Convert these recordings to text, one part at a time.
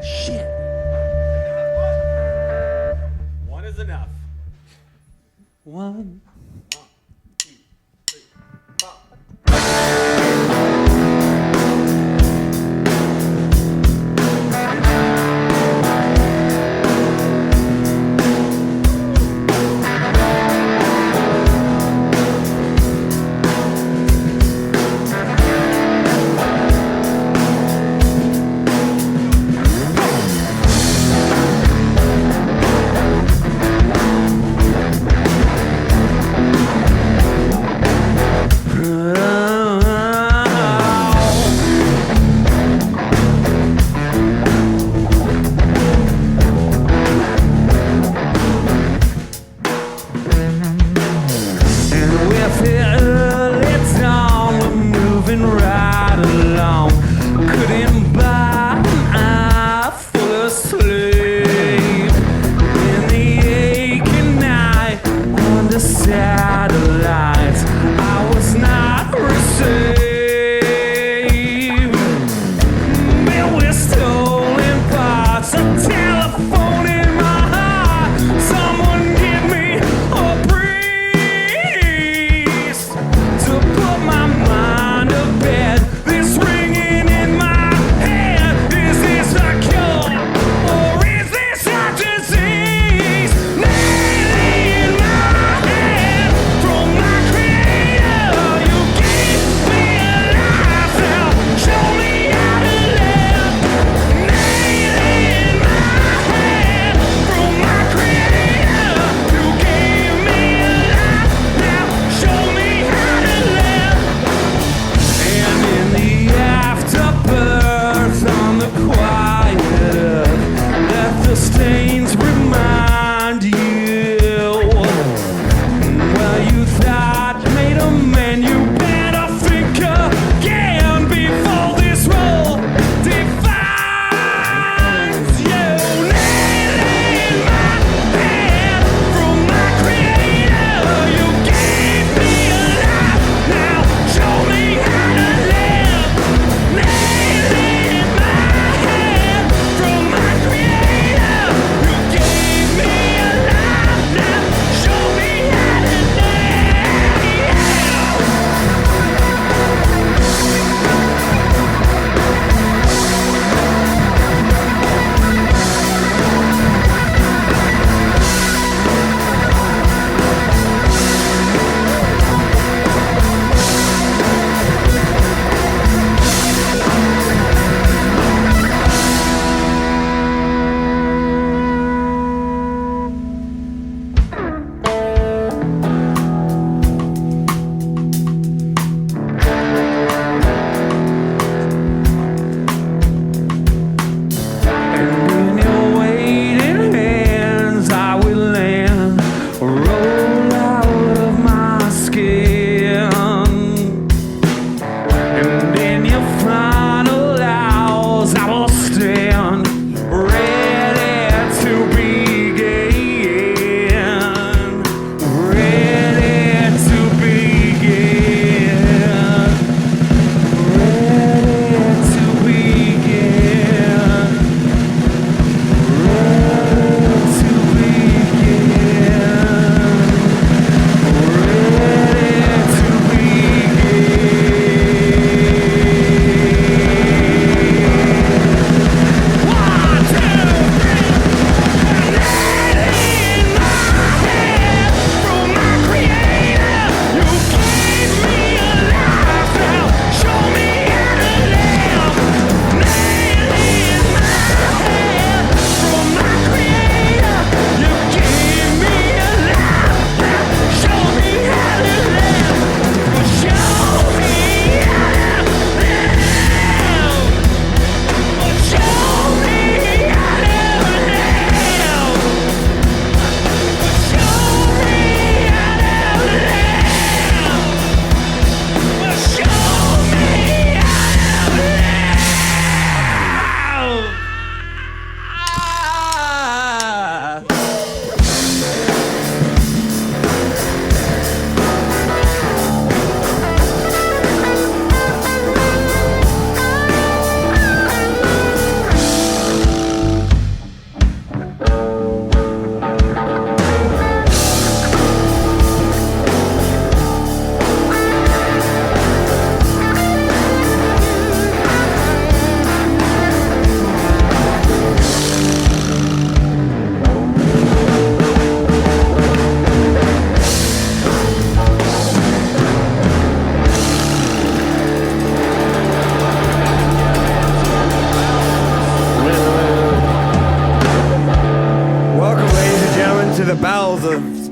Shit. One is enough. One. 1, 2, 3, 4.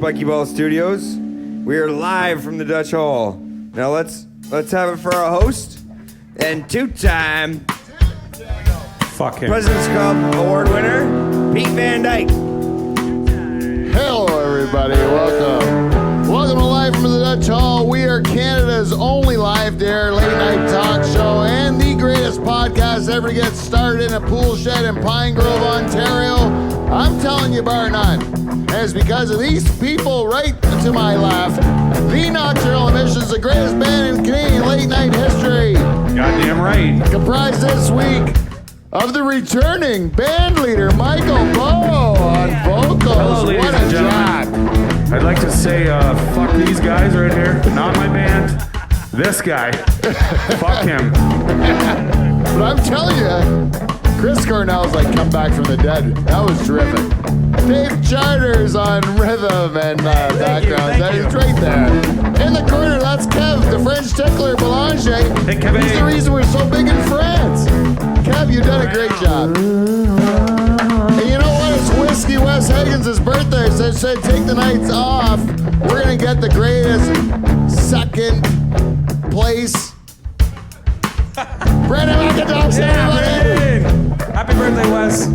Spiky Ball Studios. We are live from the Dutch Hall. Now let's have it for our host and two-time Fuck him. President's Cup award winner, Pete Van Dyke. Hello, everybody. Welcome. Welcome to Live from the Dutch Hall. We are Canada's only live dare late night talk show and the greatest podcast ever to get started in a pool shed in Pine Grove, Ontario. I'm telling you, bar none. And it's because of these people right to my left. The Nocturnal Emissions, the greatest band in Canadian late night history. Goddamn right. Comprised this week of the returning band leader, Michael Bouw, on vocals. Hello, ladies what and a gentlemen. job. I'd like to say, fuck these guys right here. Not my band. This guy. Fuck him. But I'm telling you, Chris Cornell's like come back from the dead. That was terrific. Dave Charters on rhythm and backgrounds. That is right there. In the corner, that's Kev, the French tickler Boulanger. Hey, Kevin. He's the reason we're so big in France. Kev, you've done a great job. And you know what? It's Whiskey Wes Higgins' birthday, so I said take the nights off. We're going to get the greatest second place. Brandon McIntosh, everybody! Happy birthday, Wes.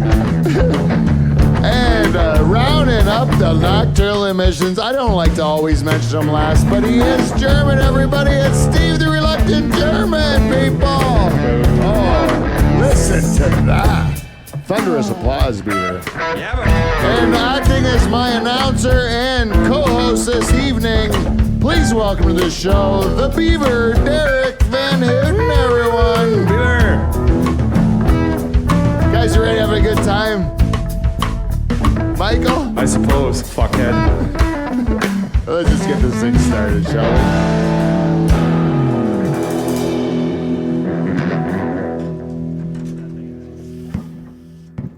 And rounding up the Nocturnal Emissions, I don't like to always mention him last, but he is German, everybody. It's Steve the Reluctant German, people. Oh, listen to that. Thunderous applause, Beaver. And acting as my announcer and co-host this evening, please welcome to the show, the Beaver, Derek Van Houten, everyone. Beaver. You guys are ready to have a good time? Michael? I suppose, fuckhead. Let's just get this thing started, shall we?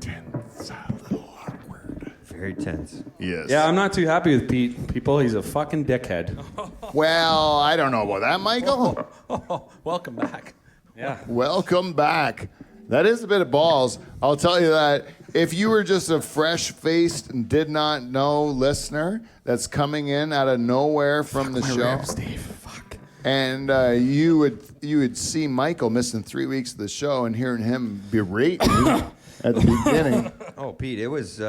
Tense, a little awkward. Very tense. Yes. Yeah, I'm not too happy with Pete. People, he's a fucking dickhead. Well, I don't know about that, Michael. Welcome back. Yeah. Welcome back. That is a bit of balls. I'll tell you that if you were just a fresh-faced and did not know listener that's coming in out of nowhere from the show, Steve. Fuck. and you would see Michael missing 3 weeks of the show and hearing him berate me at the beginning. Oh, Pete, it was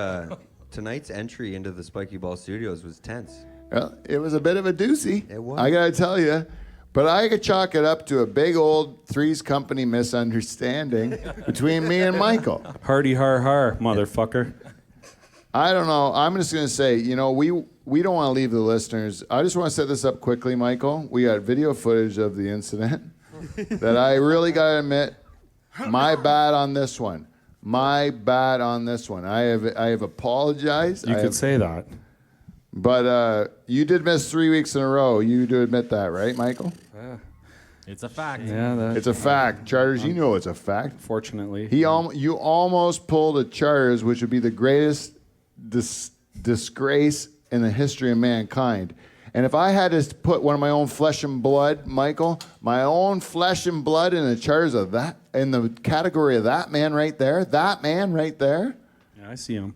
tonight's entry into the Spiky Ball Studios was tense. Well, it was a bit of a doozy. It was. I gotta tell you. But I could chalk it up to a big old Three's Company misunderstanding between me and Michael. Hardy har har, motherfucker. I don't know. I'm just going to say, you know, we don't want to leave the listeners. I just want to set this up quickly, Michael. We got video footage of the incident that I really got to admit, my bad on this one. My bad on this one. I have apologized. You could say that. But you did miss 3 weeks in a row. You do admit that, right, Michael? It's a fact. Yeah, It's a fact. Charters, you know it's a fact. fortunately. You almost pulled a Charters, which would be the greatest disgrace in the history of mankind. And if I had to put one of my own flesh and blood, Michael, my own flesh and blood in the Charters of that, in the category of that man right there, Yeah, I see him.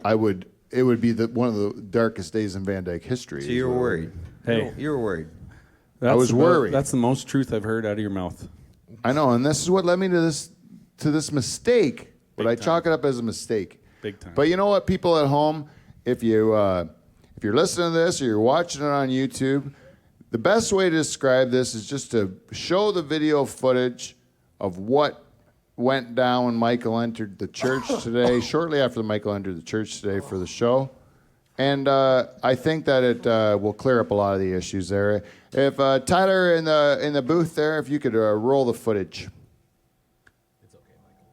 it would be one of the darkest days in Van Dyke history. So you were worried. Hey. You were worried. That's was worried. That's the most truth I've heard out of your mouth. I know, and this is what led me to this mistake. But I chalk it up as a mistake. Big time. But you know what, people at home, if you're listening to this or you're watching it on YouTube, the best way to describe this is just to show the video footage of what went down when Michael entered the church today, shortly after Michael entered the church today for the show. And I think that it will clear up a lot of the issues there. If Tyler in the booth there, if you could roll the footage. It's okay, Michael.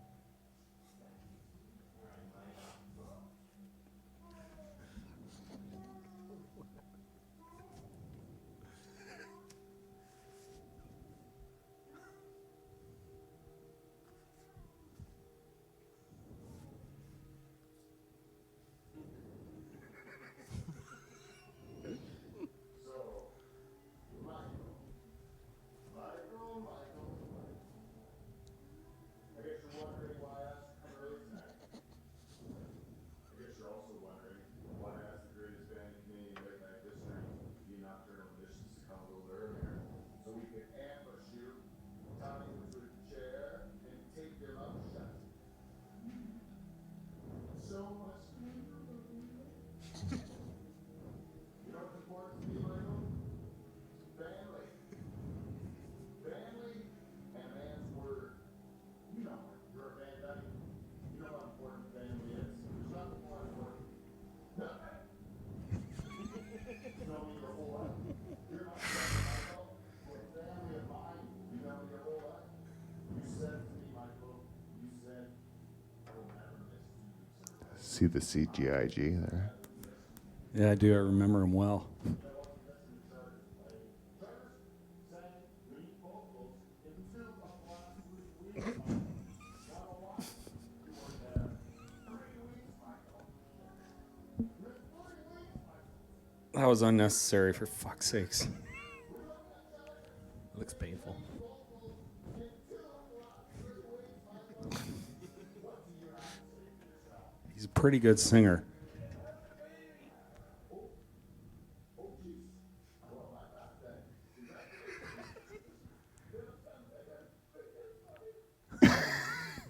See the CGIG there. Yeah, I do. I remember him well. That was unnecessary, for fuck's sakes. Looks painful. He's a pretty good singer.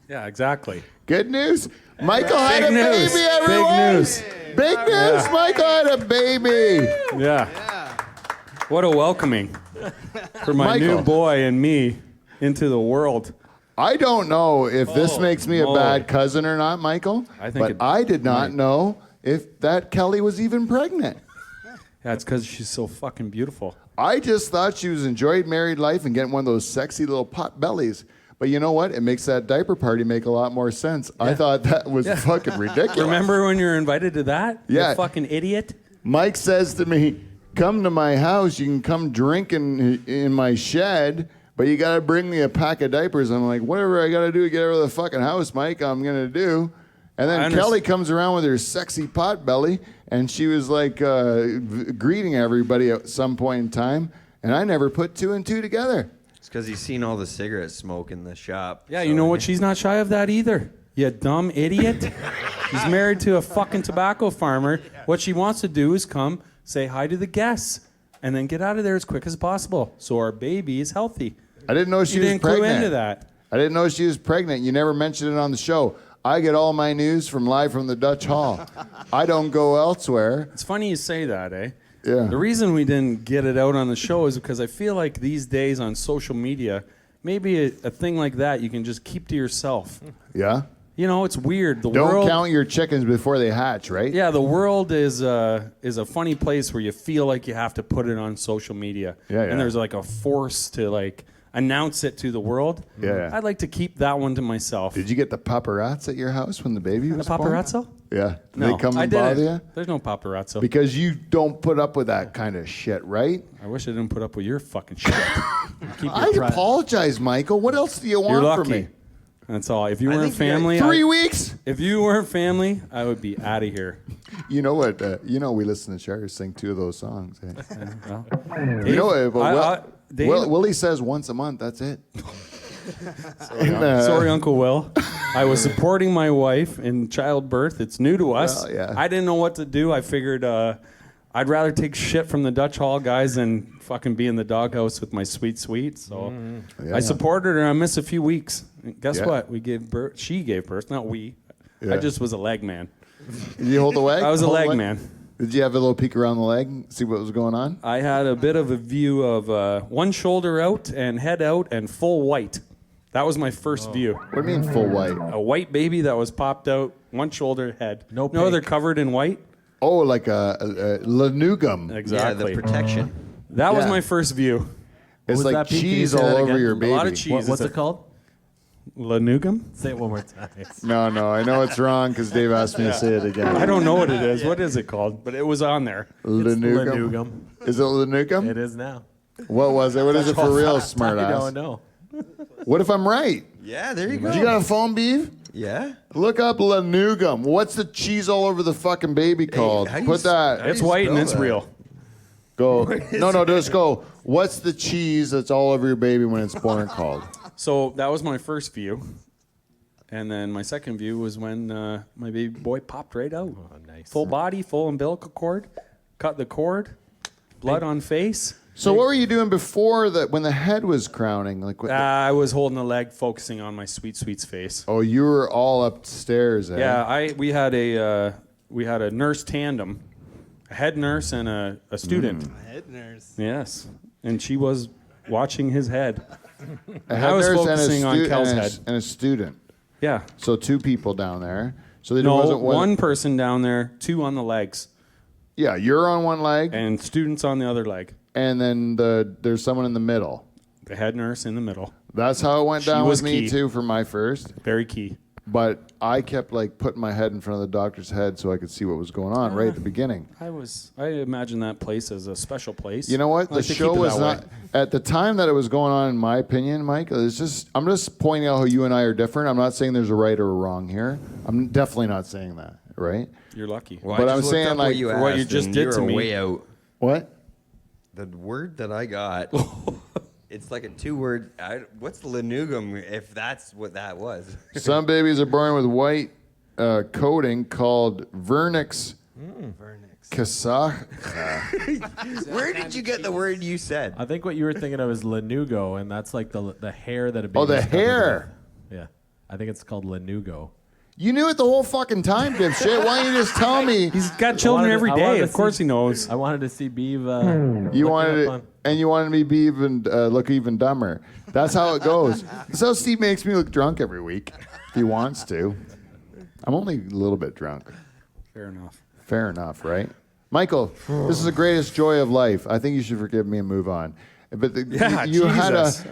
Yeah, exactly. Good news. Michael had a Big news. baby, everyone. Big news. Big news. Yeah. Michael had a baby. Yeah. What a welcoming for my Michael. new boy and me into the world. I don't know if this makes me a moly. bad cousin or not, Michael. I think but it I did not might. know if that Kelly was even pregnant. Yeah, it's because she's so fucking beautiful. I just thought she was enjoying married life and getting one of those sexy little pot bellies. But you know what? It makes that diaper party make a lot more sense. I thought that was fucking ridiculous. Remember when you were invited to that? Yeah. You fucking idiot. Mike says to me, come to my house. You can come drink in my shed, but you got to bring me a pack of diapers. I'm like, whatever I got to do to get out of the fucking house, Mike, I'm going to do. And then Kelly comes around with her sexy pot belly, and she was like greeting everybody at some point in time, and I never put two and two together. It's because he's seen all the cigarette smoke in the shop. Yeah, so- you know what? She's not shy of that either. You dumb idiot. She's married to a fucking tobacco farmer. What she wants to do is come, say hi to the guests, and then get out of there as quick as possible. So our baby is healthy. I didn't know she You was didn't clue pregnant. into that. I didn't know she was pregnant. You never mentioned it on the show. I get all my news from live from the Dutch Hall. I don't go elsewhere. It's funny you say that, eh? Yeah. The reason we didn't get it out on the show is because I feel like these days on social media, maybe a thing like that you can just keep to yourself. Yeah? You know, it's weird. The Don't world, count your chickens before they hatch, right? Yeah, the world is a funny place where you feel like you have to put it on social media. Yeah, yeah. And there's like a force to like announce it to the world. Yeah. I'd like to keep that one to myself. Did you get the paparazzi at your house when the baby The was born? paparazzo? Yeah. Did No, they come I and bother didn't. you? There's no paparazzo. Because you don't put up with that kind of shit, right? I wish I didn't put up with your fucking shit. I apologize, Michael. What else do you want You're lucky. from me? That's all. If you I weren't think you got family, 3 weeks? if you weren't family, I would be out of here. You know what? We listen to Cher sing 2 of those songs. Eh? Well, You know what? Dave- Willie says once a month. That's it. Sorry, Uncle Will. I was supporting my wife in childbirth. It's new to us. Well, yeah. I didn't know what to do. I figured I'd rather take shit from the Dutch Hall guys than fucking be in the doghouse with my sweet. So Yeah. I supported her. I missed a few weeks. And guess Yeah. what? We gave birth. She gave birth, not we. Yeah. I just was a leg man. Did you hold the leg? I was a Hold the leg man. Did you have a little peek around the leg, see what was going on? I had a bit of a view of one shoulder out and head out and full white. That was my first view. What do you mean full white? A white baby that was popped out, one shoulder, head. No they're pink. covered in white. Oh, like a lanugum. Exactly. Yeah, the protection. That was Yeah. my first view. It's was like that peak? Can you cheese say all that over again? your A baby. lot of cheese. What's it called? Lanugum? Say it one more time. No, I know it's wrong because Dave asked me to say it again. I don't know what it is. What is it called? But it was on there. Lanugum. Lanugum. Is it lanugum? It is now. What was it? What is it for real, smart I ass? don't know. What if I'm right? Yeah, there you go. You got a phone, Beeve? Yeah. Look up lanugum. What's the cheese all over the fucking baby called? how do you Put that. how do It's you white and spell it's that? real. Go. No, just go. What's the cheese that's all over your baby when it's born called? So that was my first view. And then my second view was when my baby boy popped right out. Oh, nice. Full body, full umbilical cord. Cut the cord. Blood on face. So what were you doing before that when the head was crowning? Like, what I was holding the leg, focusing on my sweet's face. oh, you were all upstairs. Eh? Yeah, we had a nurse tandem, a head nurse and a student. Head nurse. Yes, and she was watching his head. A head I was nurse and a focusing on stu- Kel's and a- head. and a student. Yeah. So 2 people down there. So there No, wasn't one person down there, 2 on the legs, Yeah, you're on one leg, and students on the other leg. and then there's someone in the middle. The head nurse in the middle. That's how it went She down was with me key. too for my first. Very key. But I kept like putting my head in front of the doctor's head so I could see what was going on right at the beginning. I imagine that place as a special place. You know what? I The like to show keep it was that not way. at the time that it was going on. In my opinion, Mike, I'm just pointing out how you and I are different. I'm not saying there's a right or a wrong here. I'm definitely not saying that. Right? You're lucky. Well, But I I'm just saying, looked up like, what you for what you asked, just and did you're to me. way out. What? The word that I got, it's like a 2-word. What's lanugum? If that's what that was. Some babies are born with white coating called vernix casach. Where did you get the word you said? I think what you were thinking of is lanugo, and that's like the hair that a baby. Oh, the hair. Yeah, I think it's called lanugo. You knew it the whole fucking time, dipshit. Why don't you just tell me? He's got children every day. Of course he knows. I wanted to see Beav. You wanted it, and you wanted me to be even look even dumber. That's how it goes. That's how Steve makes me look drunk every week. If he wants to. I'm only a little bit drunk. Fair enough. Fair enough, right? Michael, this is the greatest joy of life. I think you should forgive me and move on. But Yeah, you had Jesus.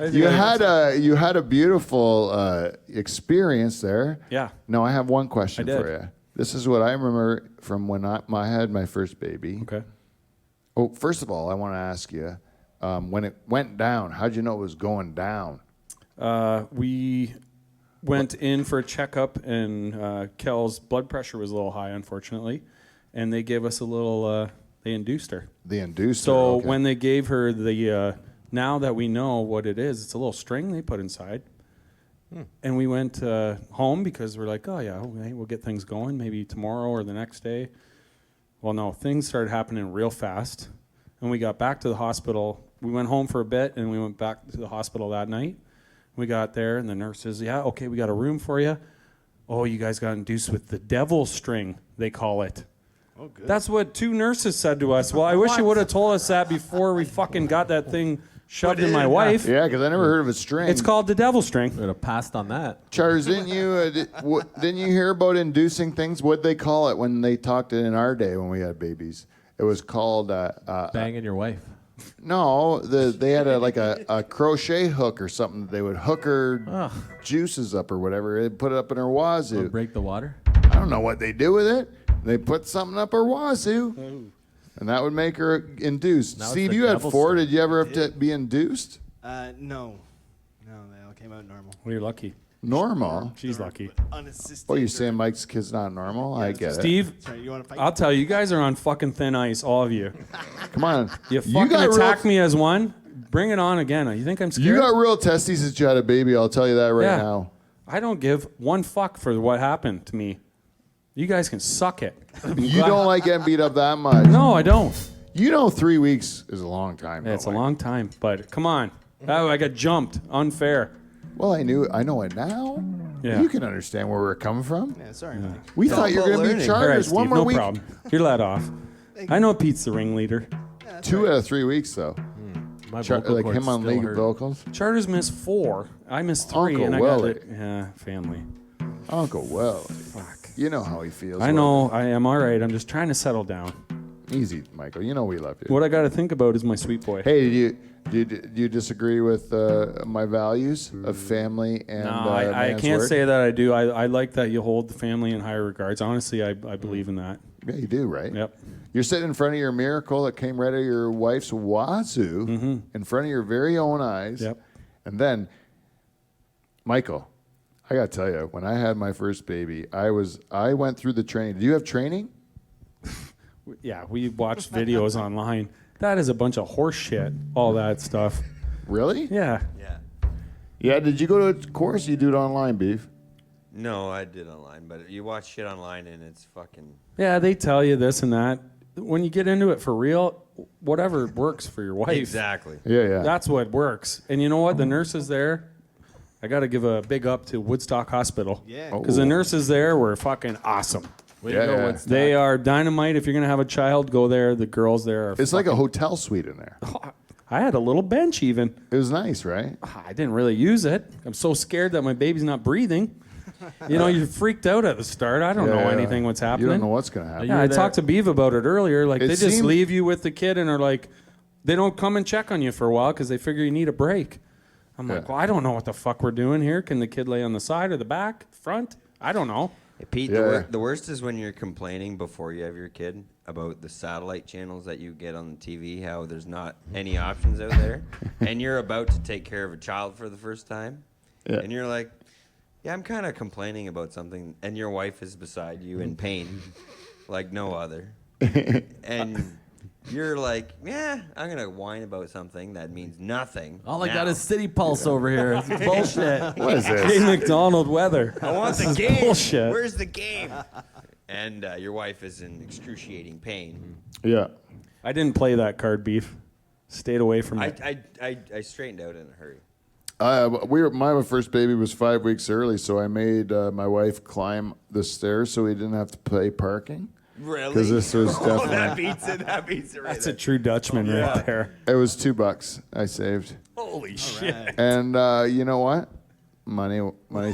you had a beautiful experience there. Yeah. No, I have one question I did. for you. This is what I remember from when I had my first baby. Okay. Oh, first of all, I want to ask you, when it went down, how'd you know it was going down? We went in for a checkup, and Kel's blood pressure was a little high, unfortunately, and they gave us a little. They induced her. The inducer. So okay. when they gave her the, now that we know what it is, it's a little string they put inside. And we went home because we're like, oh yeah, okay, we'll get things going maybe tomorrow or the next day. Well, no, things started happening real fast. And we got back to the hospital. We went home for a bit, and we went back to the hospital that night. We got there, and the nurse says, yeah, okay, we got a room for you. Oh, you guys got induced with the devil string, they call it. Oh, good. That's what 2 nurses said to us. Well, I wish you would have told us that before we fucking got that thing shoved in my wife. Yeah, because I never heard of a string. It's called the devil string. Would have passed on that. Charles, didn't you hear about inducing things? What'd they call it when they talked it in our day when we had babies? It was called Banging your wife. no. They had a crochet hook or something. That they would hook her juices up or whatever. They'd put it up in her wazoo. Would break the water. I don't know what they do with it. They put something up her wazoo, and that would make her induced. Now it's Steve, the you had devil's 4. string. Did you ever have to be induced? No, they all came out normal. Well, you're lucky. Normal. She's lucky. Unassisted. Oh, you're saying Mike's kid's not normal? I get it. Steve, Sorry, you want to fight? I'll tell you, you guys are on fucking thin ice, all of you. Come on. You fucking got attack real, me as one. Bring it on again. You think I'm scared? You got real testes since you had a baby. I'll tell you that right Yeah. now. I don't give one fuck for what happened to me. You guys can suck it. You don't like getting beat up that much. No, I don't. You know 3 weeks is a long time. Yeah, it's a though, long time, but come on. Oh, I got jumped. Unfair. Well, I know it now. Yeah. You can understand where we're coming from. Yeah, sorry, Mike. We It's thought all you were going about to be learning. All right, charters. Steve, One more no week. problem. You're let off. I know Pete's the ringleader. 2 out of 3 weeks, though. My vocal Like cords him on still lead hurt. vocals. Charters missed 4. I missed 3, Uncle and I Willie. got it. Yeah, family. Uncle Will. Fuck. You know how he feels. I know. I am all right. I'm just trying to settle down. Easy, Michael. You know we love you. What I got to think about is my sweet boy. Hey, do you disagree with my values of family and No, I man's can't word? say that I do. I like that you hold the family in higher regards. Honestly, I believe in that. Yeah, you do, right? Yep. You're sitting in front of your miracle that came right out of your wife's wazoo in front of your very own eyes. Yep. And then, Michael, I got to tell you, when I had my first baby, I went through the training. Did you have training? Yeah, we watched videos online. That is a bunch of horse shit, all that stuff. Really? Yeah. Yeah. Yeah, did you go to a course? You do it online, Beef? No, I did online, but you watch shit online and it's fucking. Yeah, they tell you this and that. When you get into it for real, whatever works for your wife. Exactly. Yeah. That's what works. And you know what? The nurses there, I got to give a big up to Woodstock Hospital. Yeah. Because the nurses there were fucking awesome. Way Yeah, to go, yeah. Woodstock. They are dynamite. If you're going to have a child, go there. The girls there are It's like a hotel suite in there. I had a little bench even. It was nice, right? I didn't really use it. I'm so scared that my baby's not breathing. You know, you're freaked out at the start. I don't know Yeah. anything what's happening. You don't know what's going to happen. Yeah, I talked to Beav about it earlier. Like, It they just seemed- leave you with the kid and are like, they don't come and check on you for a while because they figure you need a break. I'm like, Yeah. well, I don't know what the fuck we're doing here. Can the kid lay on the side or the back, front? I don't know. Hey, Pete, Yeah. the worst is when you're complaining before you have your kid about the satellite channels that you get on the TV, how there's not any options out there, and you're about to take care of a child for the first time, and you're like, yeah, I'm kind of complaining about something, and your wife is beside you in pain, like no other, and you're like, yeah, I'm going to whine about something that means nothing. All I now. got is City Pulse over here. It's bullshit. What is Hey, this? McDonald weather. I want the This is game. bullshit. Where's the game? And your wife is in excruciating pain. Yeah. I didn't play that card, Beef. Stayed away from it. I straightened out in a hurry. My first baby was 5 weeks early, so I made my wife climb the stairs so we didn't have to pay parking. Really? Because this was that definitely, beats it. That beats it right That's a true Dutchman right there. it was $2 I saved. Holy shit. And you know what? Money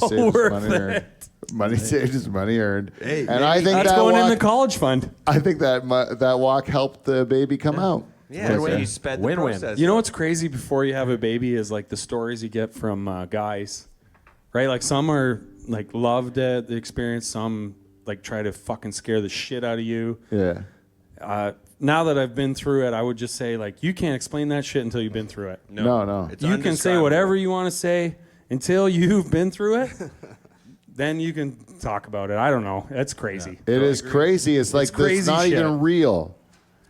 saved is Worth money earned. it. Money saved is money earned. Hey, and I think That's that going in the walk, college fund. I think that that walk helped the baby come out. Yeah, Okay. you sped the Win-win. process. You know what's crazy before you have a baby is like the stories you get from guys, right? Like some are like loved at the experience, some like try to fucking scare the shit out of you. Yeah. Now that I've been through it, I would just say like you can't explain that shit until you've been through it. No. It's You can say whatever you want to say until you've been through it. Then you can talk about it. I don't know. It's crazy. It is crazy. It's like crazy it's not shit. even real.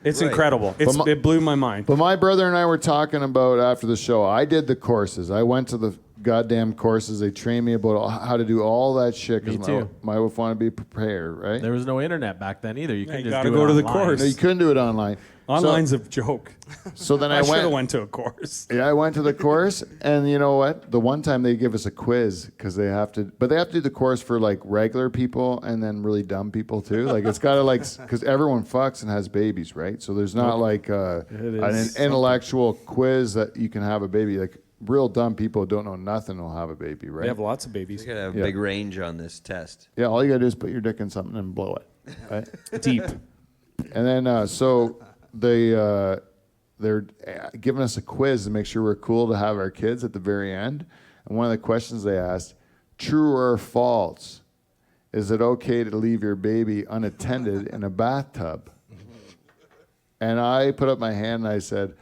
It's Right. incredible. It blew my mind. But my brother and I were talking about after the show. I did the courses. I went to the goddamn courses. They trained me about how to do all that shit. Me Because too. my wife wanted to be prepared, right? There was no internet back then either. You couldn't you just gotta do go it to the online. course. No, you couldn't do it online. Online's a joke. So then I I should have went. went to a course. Yeah, I went to the course, and you know what? The one time they give us a quiz because they have to do the course for like regular people and then really dumb people too. Like it's got to because everyone fucks and has babies, right? So there's not like an is intellectual quiz that you can have a baby. Like real dumb people who don't know nothing will have a baby, right? They have lots of babies. You gotta have a Yeah. big range on this test. Yeah, all you gotta do is put your dick in something and blow it, right? Deep. And then so they're giving us a quiz to make sure we're cool to have our kids at the very end. And one of the questions they asked, true or false, is it okay to leave your baby unattended in a bathtub? And I put up my hand and I said,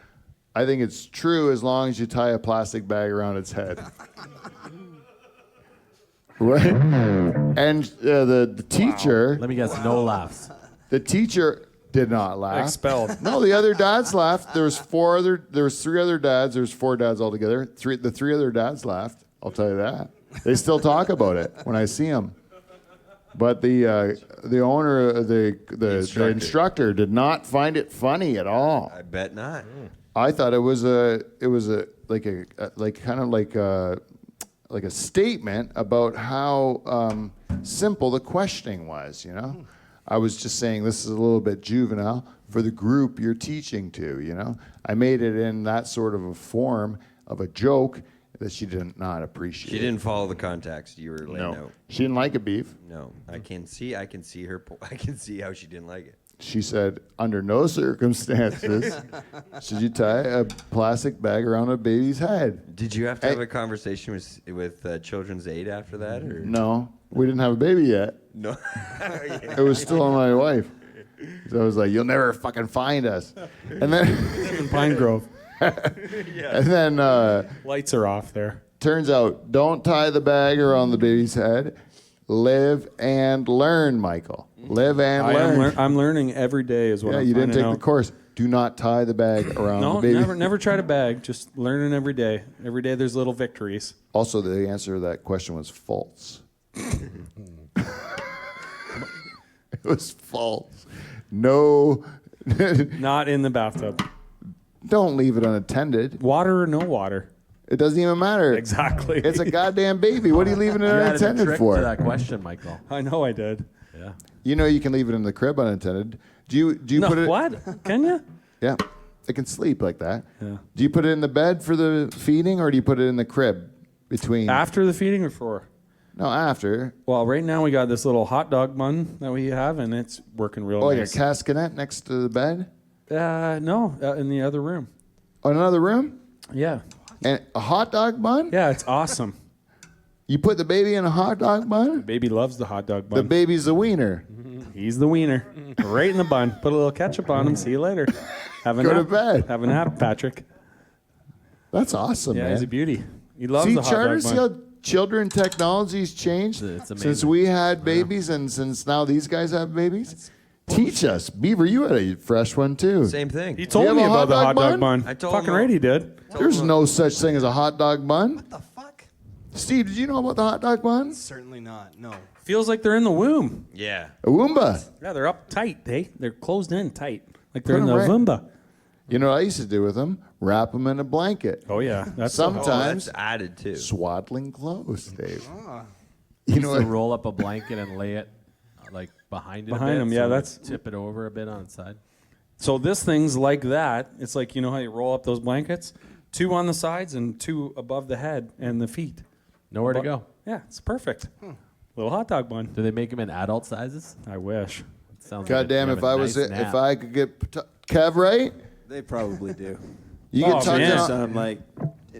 I think it's true as long as you tie a plastic bag around its head. Right? And the teacher... Let me guess, no laughs. The teacher did not laugh. Expelled. No, the other dads laughed. There was three other dads. There's 4 dads altogether. The three other dads laughed. I'll tell you that. They still talk about it when I see them. But the owner, the instructor, did not find it funny at all. I bet not. I thought it was a statement about how simple the questioning was, you know? I was just saying this is a little bit juvenile for the group you're teaching to, you know? I made it in that sort of a form of a joke that she did not appreciate. She didn't follow the context you were laying No. out. She didn't like it, Beef. No, I can see her. I can see how she didn't like it. She said, under no circumstances should you tie a plastic bag around a baby's head. Did you have to have a conversation with Children's Aid after that, or No, we didn't have a baby yet. no? It was still on my wife. So I was like, you'll never fucking find us. And then, In Pine Grove. and then Lights are off there. turns out, don't tie the bag around the baby's head. Live and learn, Michael. Live and learn. I'm learning every day is what Yeah, I'm you didn't finding take out. the course. Do not tie the bag around No, the baby. never tried a bag. Just learning every day. Every day there's little victories. Also, the answer to that question was false. It was false. No, Not in the bathtub. don't leave it unattended. Water or no water. It doesn't even matter. Exactly. It's a goddamn baby. What are you leaving it You added a unattended trick for? to that question, Michael. I know I did. Yeah. You know you can leave it in the crib unattended. Do you No, put it? what? Can you? Yeah, it can sleep like that. Yeah. Do you put it in the bed for the feeding, or do you put it in the crib between? After the feeding or before? No, after. Well, right now we got this little hot dog bun that we have, and it's working real Oh, like nice. a caskinette next to the bed. No, in the other room. Oh, another room, Yeah. and a hot dog bun. Yeah, it's awesome. You put the baby in a hot dog bun? Baby loves the hot dog The bun. baby's the wiener. He's the wiener. Right in the bun. Put a little ketchup on him. See you later. Have a Go nap. to bed. Have a nap, Patrick. That's awesome, Yeah, man. he's a beauty. He loves See, the hot Charter, dog see bun. how children technology's changed It's amazing. since we had babies and since now these guys have babies? Teach us. Beaver, you had a fresh one too. Same thing. He told have me a about hot the dog hot dog bun? bun. I told Fucking him. right he did. There's no such thing as a hot dog bun. What the fuck? Steve, did you know about the hot dog bun? Certainly not. No. Feels like they're in the womb. Yeah. A Woomba. Yeah, they're up tight, hey? They're closed in tight. Like they're Put in the 'em Vumba. You know what I used to do with them? Wrap them in a blanket. Oh, yeah. That's Sometimes That's added too. swaddling clothes, Dave. Ah. You Used know to what? roll up a blanket and lay it like behind it. Behind a bit, him, so yeah, it would that's- tip it over a bit on its side. So this thing's like that. It's like, you know how you roll up those blankets? 2 on the sides and 2 above the head and the feet. Nowhere to Bu- go. Yeah, it's perfect. Little hot dog bun. Do they make them in adult sizes? I wish. Sounds God damn, you if have a I was nice if nap. I could get Kev right, They probably do. you Oh, get tucked man. in. Some like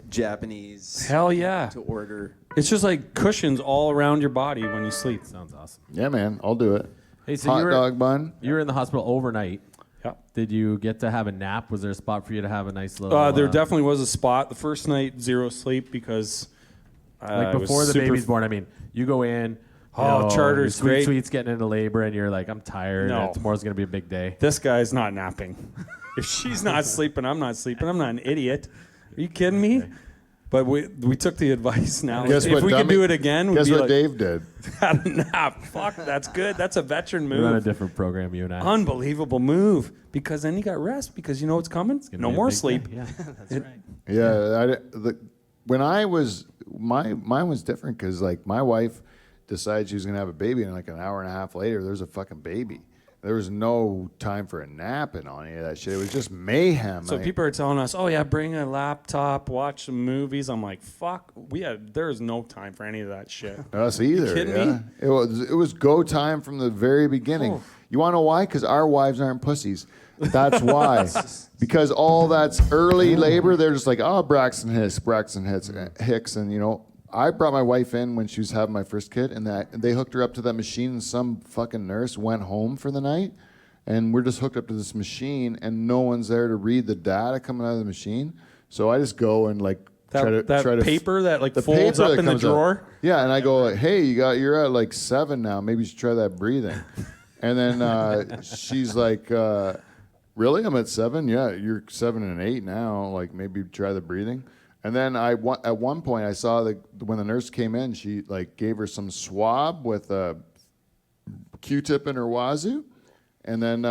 Japanese Hell yeah. to order. It's just like cushions all around your body when you sleep. Sounds awesome. Yeah, man, I'll do it. Hey, so Hot dog bun. you were in the hospital overnight. Yeah. Did you get to have a nap? Was there a spot for you to have a nice little? There definitely was a spot. The first night, 0 sleep because like it was before the super baby's born. I mean, you go in. Oh, Charter's sweet, great. Sweet's getting into labor, and you're like, I'm tired. No. And tomorrow's gonna be a big day. This guy's not napping. If she's not sleeping, I'm not sleeping. I'm not an idiot. Are you kidding me? But we took the advice now. Guess if what, we could dummy? do it again, we'd Guess be what like, Dave did? had a nap. Fuck, that's good. That's a veteran We're on a move. different program, you and I. Unbelievable move. Because then you got rest because you know what's coming. Gonna No be a more big sleep. day. Yeah. That's right. Yeah, when I was mine was different because like my wife decided she was gonna have a baby, and like an hour and a half later, there's a fucking baby. There was no time for a nap and on any of that shit. It was just mayhem. So Like, people are telling us, "Oh yeah, bring a laptop, watch some movies." I'm like, "Fuck, there's no time for any of that shit." us either. kidding yeah. me? It was go time from the very beginning. Oh. You want to know why? Because our wives aren't pussies. That's why. Because all that's early labor, they're just like, oh, Braxton Hicks, and you know. I brought my wife in when she was having my first kid, and they hooked her up to that machine, and some fucking nurse went home for the night, and we're just hooked up to this machine, and no one's there to read the data coming out of the machine. So I just go and like try to paper that like the folds paper up that in the comes out. drawer. Yeah, and I go like, hey, you're at like 7 now. Maybe you should try that breathing. And then she's like, really? I'm at 7? Yeah, you're 7 and 8 now. Like maybe try the breathing. And then at one point I saw when the nurse came in, she like gave her some swab with a Q-tip in her wazoo, and then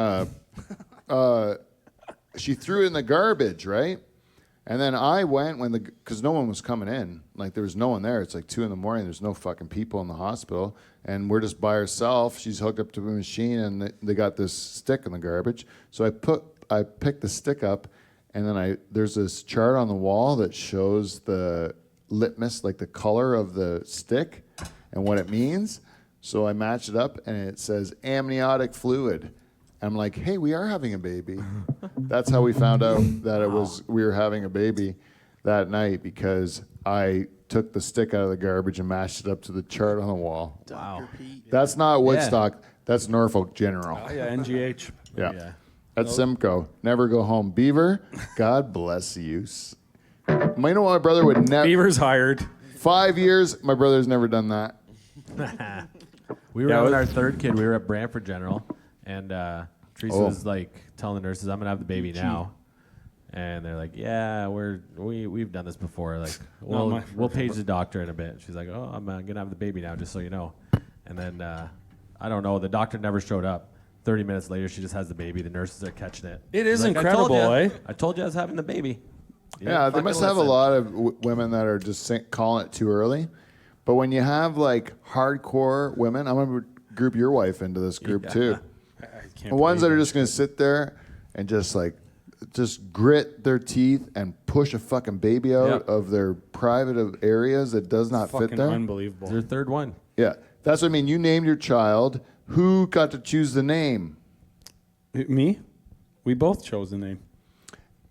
she threw it in the garbage, right? And then I went because no one was coming in, like there was no one there. It's like 2 a.m. There's no fucking people in the hospital, and we're just by ourselves. She's hooked up to a machine, and they got this stick in the garbage. So I picked the stick up. And then there's this chart on the wall that shows the litmus, like the color of the stick and what it means. So I matched it up, and it says amniotic fluid. I'm like, hey, we are having a baby. That's how we found out that we were having a baby that night, because I took the stick out of the garbage and mashed it up to the chart on the wall. Wow. That's not Woodstock. That's Norfolk General. Oh yeah, NGH. Yeah. Yeah. That's Simcoe. Never go home. Beaver, God bless you. You know what my brother would never. Beaver's hired. 5 years, my brother's never done that. We were Yeah, having it our third kid. We were at Brantford General, and Teresa Oh. was like telling the nurses, "I'm gonna have the baby now," and they're like, "Yeah, we've done this before. Like, we'll page the doctor in a bit." She's like, "Oh, I'm gonna have the baby now, just so you know." And then I don't know. The doctor never showed up. 30 minutes later, she just has the baby. The nurses are catching it. It is She's like, incredible, eh? I told you I was having the baby. You Yeah, didn't they must fucking have a listen. lot of women that are just calling it too early. But when you have like hardcore women, I'm going to group your wife into this group too. The ones that are just going to sit there and just grit their teeth and push a fucking baby out Yep. of their private areas that does not Fucking fit there. unbelievable. It's your third one. Yeah, that's what I mean. You named your child. Who got to choose the name? Me? We both chose the name.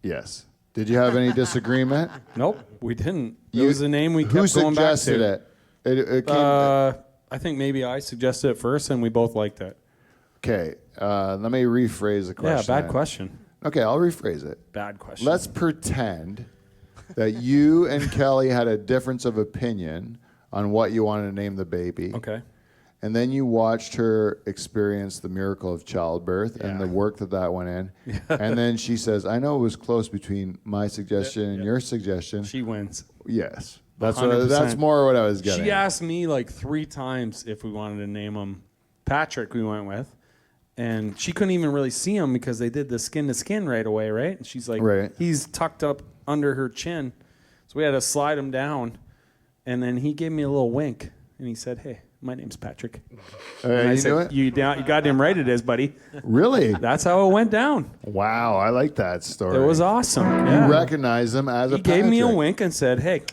Yes. Did you have any disagreement? Nope, we didn't. It was the name we Who kept going back suggested to. it? It came, I think maybe I suggested it first, and we both liked it. okay, let me rephrase the question. Yeah, bad then. question. Okay, I'll rephrase it. Bad question. Let's pretend that you and Kelly had a difference of opinion on what you wanted to name the baby. Okay. And then you watched her experience the miracle of childbirth and the work that went in. And then she says, I know it was close between my suggestion and your suggestion. She wins. Yes. That's 100%. more what I was getting She at. asked me like 3 times if we wanted to name him Patrick. We went with, and she couldn't even really see him because they did the skin to skin right away, right? And she's like, Right. He's tucked up under her chin, so we had to slide him down, and then he gave me a little wink, and he said, "Hey, my name's Patrick." And I you said, knew it? You goddamn right it is, buddy. Really? That's how it went down. Wow, I like that story. It was awesome. You Yeah. recognize him as a He gave me a Patrick. wink and said, "Hey,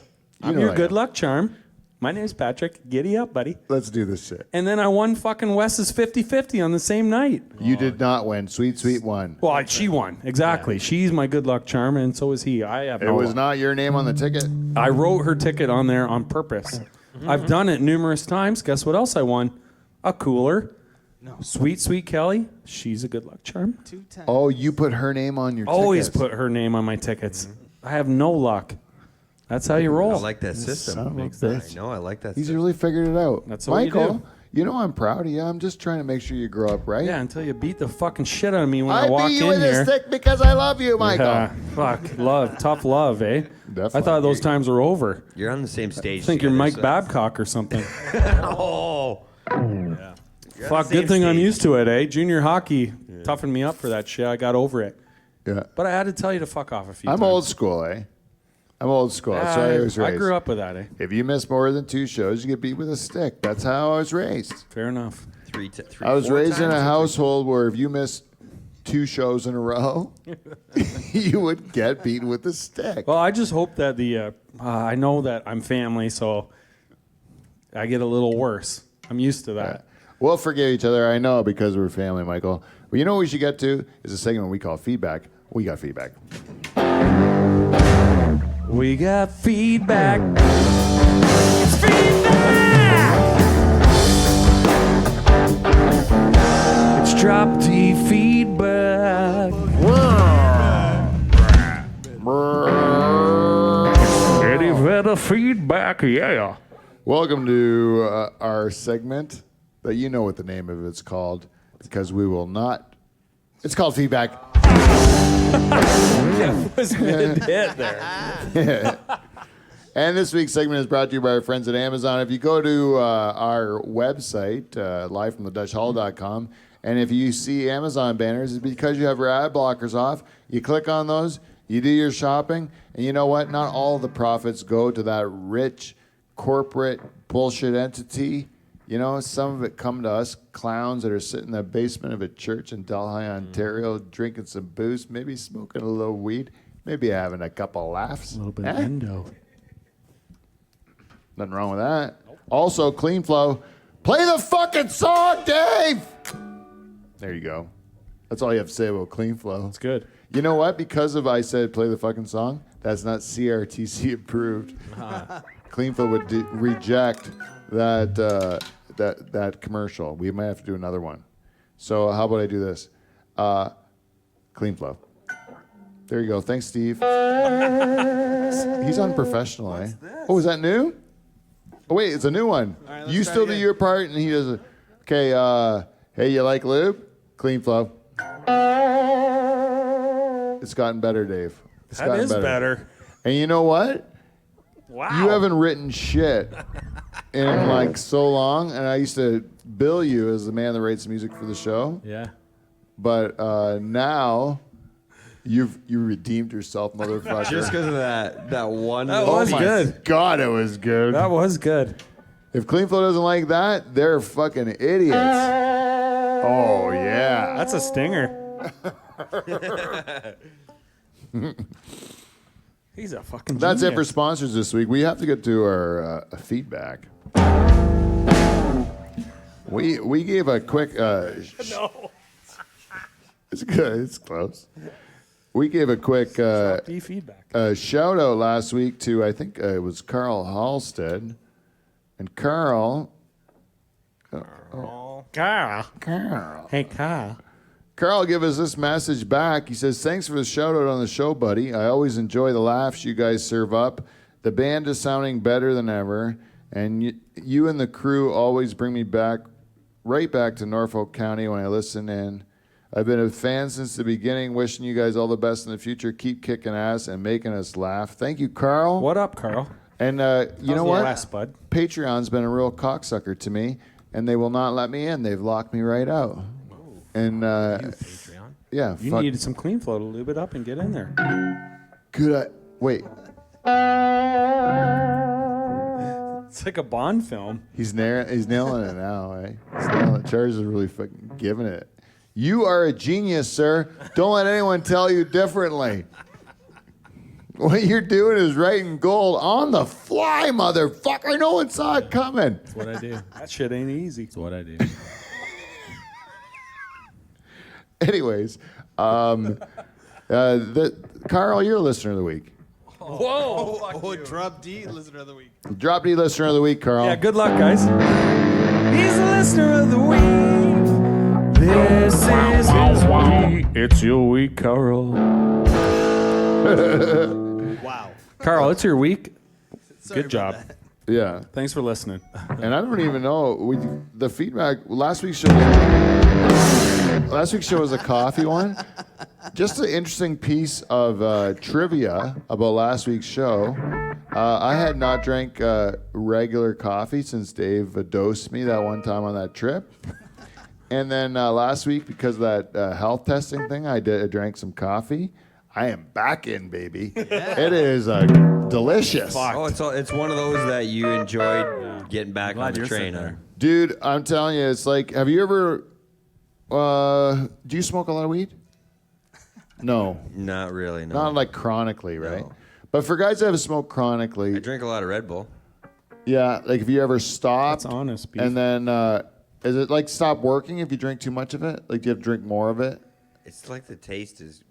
I'm know your I good am. luck charm. My name's Patrick. Giddy up, buddy." Let's do this shit. And then I won fucking Wes's 50-50 on the same night. You did not win. Sweet, sweet one. Well, she won. Exactly. She's my good luck charm, and so is he. I have It no was luck. not your name on the ticket. I wrote her ticket on there on purpose. I've done it numerous times. Guess what else I won? A cooler. No. Sweet, sweet Kelly. She's a good luck charm. 2 times. Oh, you put her name on your Always tickets. put her name on my tickets. I have no luck. That's how you I roll. like that system. son of a I bitch. know. I like that. He's system. really figured it out. That's what you Michael, do. you know I'm proud of you. I'm just trying to make sure you grow up right. Yeah, until you beat the fucking shit out of me when I I walk beat you in with here. a stick because I love you, Michael. Yeah, fuck, love, tough love, eh? Definitely. I thought those times were over. You're on the same stage. I think you're together, Mike so- Babcock or something. Oh. You're on Fuck, the same good thing I'm stage. used to it, eh? Junior hockey toughened me up for that shit. I got over it. Yeah. But I had to tell you to fuck off a few I'm times. old school, eh? I'm old school. That's how I was I raised. grew up with that, eh? If you miss more than 2 shows, you get beat with a stick. That's how I was raised. Fair enough. Three, I was four raised in times a or household where if you missed 2 shows in a row, you would get beaten with a stick. Well, I just hope that I know that I'm family, so I get a little worse. I'm used to that. We'll forgive each other, I know, because we're family, Michael. But you know what we should get to? Is a segment we call feedback. We got feedback. We got feedback. It's feedback! It's drop D feedback. Ready for the feedback, yeah. Welcome to our segment that you know what the name of it's called because we will not. It's called feedback. Was mid-hit there. And this week's segment is brought to you by our friends at Amazon. If you go to our website, livefromthedutchhall.com, and if you see Amazon banners, it's because you have your ad blockers off. You click on those, you do your shopping, and you know what? Not all of the profits go to that rich corporate bullshit entity. You know, some of it come to us clowns that are sitting in the basement of a church in Delhi, Ontario, drinking some booze, maybe smoking a little weed, maybe having a couple laughs. A little bit of endo. Nothing wrong with that. Also, Clean Flow. Play the fucking song, Dave! There you go. That's all you have to say about Clean Flow. It's good. You know what? Because of I said play the fucking song, that's not CRTC approved. Clean Flow would reject that commercial. We might have to do another one. So how about I do this? Clean Flow. There you go. Thanks, Steve. He's unprofessional, eh? Oh, is that new? Oh, wait, it's a new one. All right, let's You try still it do again. your part, and he does it. Okay, hey, you like lube? Clean Flow. It's gotten better, Dave. It's That gotten is better. And you know what? Wow. You haven't written shit in like so long, and I used to bill you as the man that writes music for the show. Yeah. But now you redeemed yourself, motherfucker. Just because of that one. That little was piece. good. God, it was good. That was good. If Clean Flow doesn't like that, they're fucking idiots. Oh yeah. That's a stinger. He's a fucking That's it for genius. sponsors this week. We have to get to our feedback. We gave a quick. No. It's good. It's close. We gave a quick feedback. shout out last week to I think it was Carl Halstead And Carl. Carl. Hey, Carl. Carl gave us this message back. He says, thanks for the shout out on the show, buddy. I always enjoy the laughs you guys serve up. The band is sounding better than ever. And you and the crew always bring me back, right back to Norfolk County when I listen in. I've been a fan since the beginning. Wishing you guys all the best in the future. Keep kicking ass and making us laugh. Thank you, Carl. What up, Carl? And you know the what? last, bud? Patreon's been a real cocksucker to me, and they will not let me in. They've locked me right out. And Patreon. yeah, You needed some clean flow to lube it up and get in there. Wait, It's like a Bond film. he's nailing it now, eh? He's nailing it. Charles is really fucking giving it. You are a genius, sir. Don't let anyone tell you differently. What you're doing is writing gold on the fly, motherfucker. No one saw it coming. That's what I do. That shit ain't easy. That's what I do. Anyways, Carl, you're a listener of the week. Oh, drop D, listener of the week. Drop D listener of the week, Carl. Yeah, good luck, guys. He's the listener of the week. This is his week. It's your week, Carl. Wow. Carl, it's your week. Sorry Good job. about that. Yeah. Thanks for listening. And I don't even know the feedback. Last week's show was a coffee one. Just an interesting piece of trivia about last week's show. I had not drank regular coffee since Dave dosed me that one time on that trip. And then last week, because of that health testing thing, I drank some coffee. I am back in, baby. Yeah. It is delicious. Oh, it's one of those that you enjoyed getting back on the train. Huh? Dude, I'm telling you, it's like, have you ever, do you smoke a lot of weed? No. Not really, no. Not like chronically, right? No. But for guys that have smoked chronically, I drink a lot of Red Bull. yeah, like if you ever stopped, That's honest, beef. and then, is it like stop working if you drink too much of it? Like, do you have to drink more of it? It's like the taste is,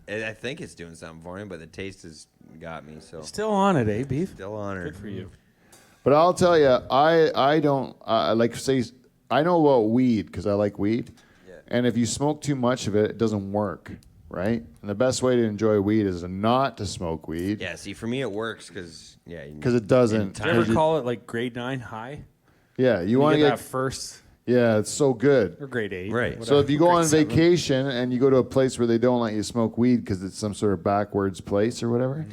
I think it's doing something for me, but the taste has got me, so. Still on it, eh, beef? Still honored. Good for you. But I'll tell you, I don't, like, say, I know about weed because I like weed. Yeah. And if you smoke too much of it, it doesn't work, right? And the best way to enjoy weed is not to smoke weed. Yeah, see, for me it works because, yeah. Because it doesn't. Do you ever call it like grade 9 high? Yeah, you want to get get that first, yeah, it's so good. or grade 8. Right. So if you go Grade on 7. vacation and you go to a place where they don't let you smoke weed because it's some sort of backwards place or whatever,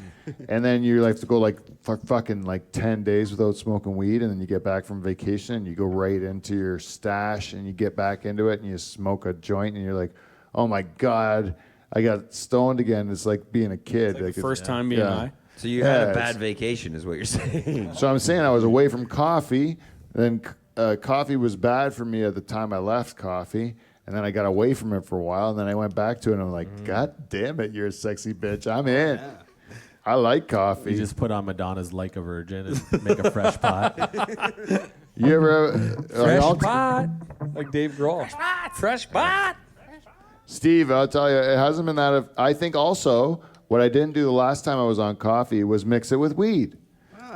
and then you have to go like fucking like 10 days without smoking weed, and then you get back from vacation and you go right into your stash and you get back into it and you smoke a joint and you're like, oh my God, I got stoned again. It's like being a kid. Like the first time being yeah. high. So you had Yeah, a bad it's- vacation is what you're saying. So I'm saying I was away from coffee, and then coffee was bad for me at the time I left coffee, and then I got away from it for a while, and then I went back to it, and I'm like, God damn it, you're a sexy bitch. I'm in. Yeah. I like coffee. You just put on Madonna's Like a Virgin and make a fresh pot. You ever, Fresh I'll- pot. Like Dave Grohl. Fresh pot. Steve, I'll tell you, it hasn't been that. I think also what I didn't do the last time I was on coffee was mix it with weed.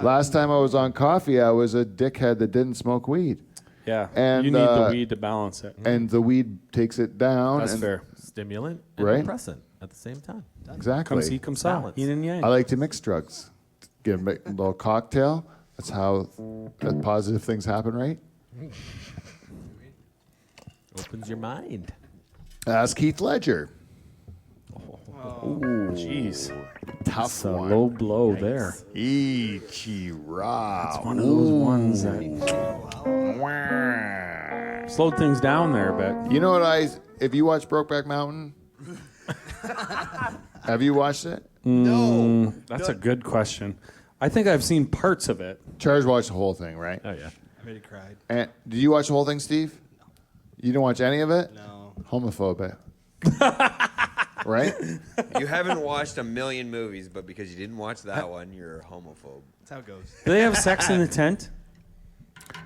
Last time I was on coffee, I was a dickhead that didn't smoke weed. Yeah. And, you need the weed to balance it. And the weed takes it down. That's and, fair. Stimulant and Right. depressant at the same time. Exactly. Come see, come saw. Balance. Yin and yang. I like to mix drugs. Get a little cocktail. That's how positive things happen, right? Opens your mind. Ask Heath Ledger. Jeez. Tough That's a one. low blow there. Ichiro. It's one of those ones that slowed things down there a bit. You know what if you watch Brokeback Mountain, have you watched it? No. That's a good question. I think I've seen parts of it. Charles watched the whole thing, right? Oh, yeah. I already cried. And did you watch the whole thing, Steve? You didn't watch any of it? No. Homophobic. Right? You haven't watched a million movies, but because you didn't watch that one, you're a homophobe. That's how it goes. Do they have sex in the tent?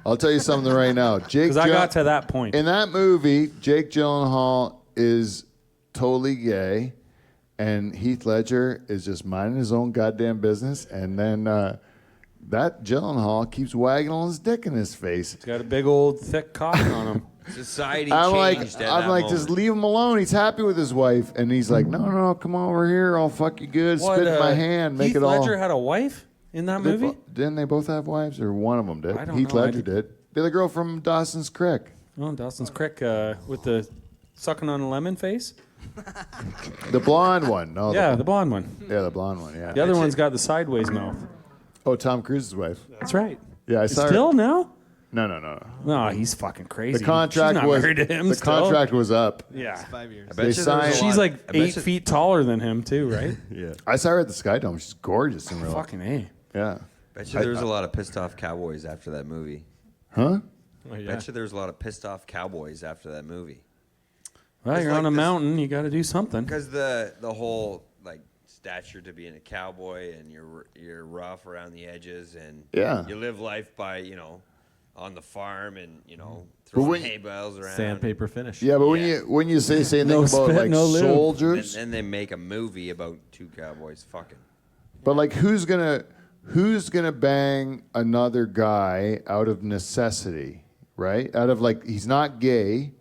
I'll tell you something right now. Jake Because I got to that point. in that movie, Jake Gyllenhaal is totally gay, and Heath Ledger is just minding his own goddamn business. And then that Gyllenhaal keeps wagging his dick in his face. He's got a big old thick cock on him. Society I'm changed like, at I'm that like, moment. just leave him alone. He's happy with his wife, and he's like, no, come over here. I'll fuck you good. Spit in my hand. Make Heath it all. Ledger had a wife in that movie? Didn't they both have wives, or one of them did? I don't Heath know. Ledger did. The other girl from Dawson's Creek. Oh, Dawson's Creek with the sucking on a lemon face? The blonde one. No. Yeah, the blonde one. The blonde one. Yeah. The other one's got the sideways mouth. Oh, Tom Cruise's wife. That's right. Yeah, I saw Still her. now? No. No, he's fucking crazy. The contract She's not was married to him the still. contract was up. Yeah. 5 years. I bet They you there's signed- a She's lot- like I bet 8 you- feet taller than him too, right? Yeah. I saw her at the Sky Dome. She's gorgeous in real life. Fucking A. Yeah. Bet you there's a lot of pissed off cowboys after that movie. Huh? Oh, yeah. Bet you there's a lot of pissed off cowboys after that movie. Well, It's you're like on a this- mountain. You got to do something. Because the whole like stature to being a cowboy and you're rough around the edges and Yeah. you live life by on the farm and But throwing when- hay bales around. Sandpaper finish. Yeah, but Yeah. when you say anything No about spit, like no lube. And soldiers, then they make a movie about two cowboys fucking. but like who's gonna bang another guy out of necessity, right? Out of like he's not gay,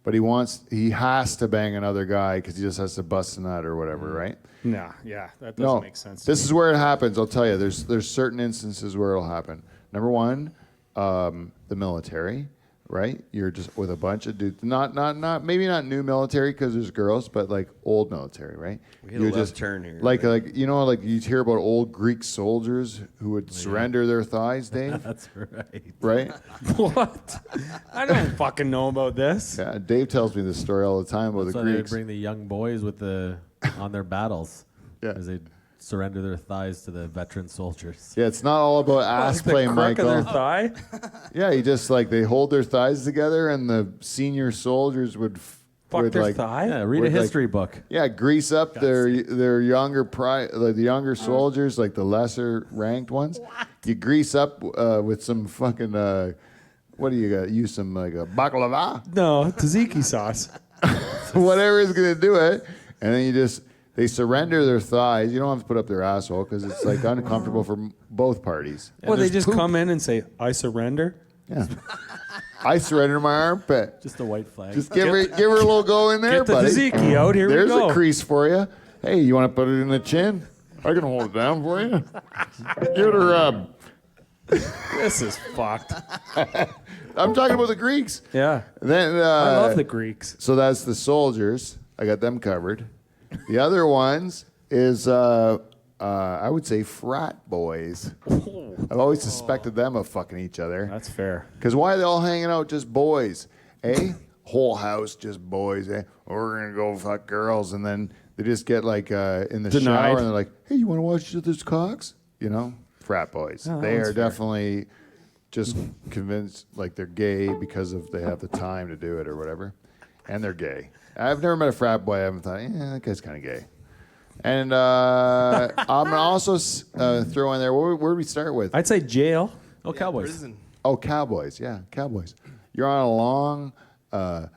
but he has to bang another guy because he just has to bust a nut or whatever, right? Nah, yeah, that doesn't No, make sense. this is where it happens. I'll tell you. There's certain instances where it'll happen. Number one, the military, right? You're just with a bunch of dudes. Not maybe not new military because there's girls, but like old military, right? We hit a You're left turn here. Like like you hear about old Greek soldiers who would surrender their thighs, Dave, That's right. right? What? I don't fucking know about this. Yeah, Dave tells me this story all the time about So the they would Greeks. bring the young boys with on their battles. Yeah. As they surrender their thighs to the veteran soldiers. Yeah, it's not all about ass The play, crook of their Michael. thigh. Yeah, you just like they hold their thighs together, and the senior soldiers would Fuck their like, thigh. Yeah, read a With, like- history book. yeah, grease up their younger like the younger soldiers, like the lesser ranked ones. You grease up with some fucking what do you got? Use some like a baklava, No, tzatziki sauce. whatever is gonna do it, and then they surrender their thighs. You don't have to put up their asshole because it's like uncomfortable for both parties. Well, they there's just poop. come in and say, "I surrender." Yeah. I surrender my armpit. Just a white flag. Just give her a little go in there, Get the buddy. tzatziki out. Here There's we go. a crease for you. Hey, you want to put it in the chin? I can hold it down for you. Give it a rub. This is fucked. I'm talking about the Greeks. Yeah. Then I love the Greeks. So that's the soldiers. I got them covered. The other ones is I would say frat boys. I've always suspected them of fucking each other. That's fair. Because why are they all hanging out just boys? Eh? Whole house just boys. Eh? We're going to go fuck girls. And then they just get like in the Denied. shower and they're like, hey, you want to watch each other's cocks? You know? Frat boys. Oh, They that's are fair. definitely just convinced like they're gay because they have the time to do it or whatever. And they're gay. I've never met a frat boy I haven't thought, that guy's kind of gay. And I'm going to also throw in there, where do we start with? I'd say jail. Oh, Cowboys. Prison. Oh, cowboys. Yeah, cowboys. You're on a long, what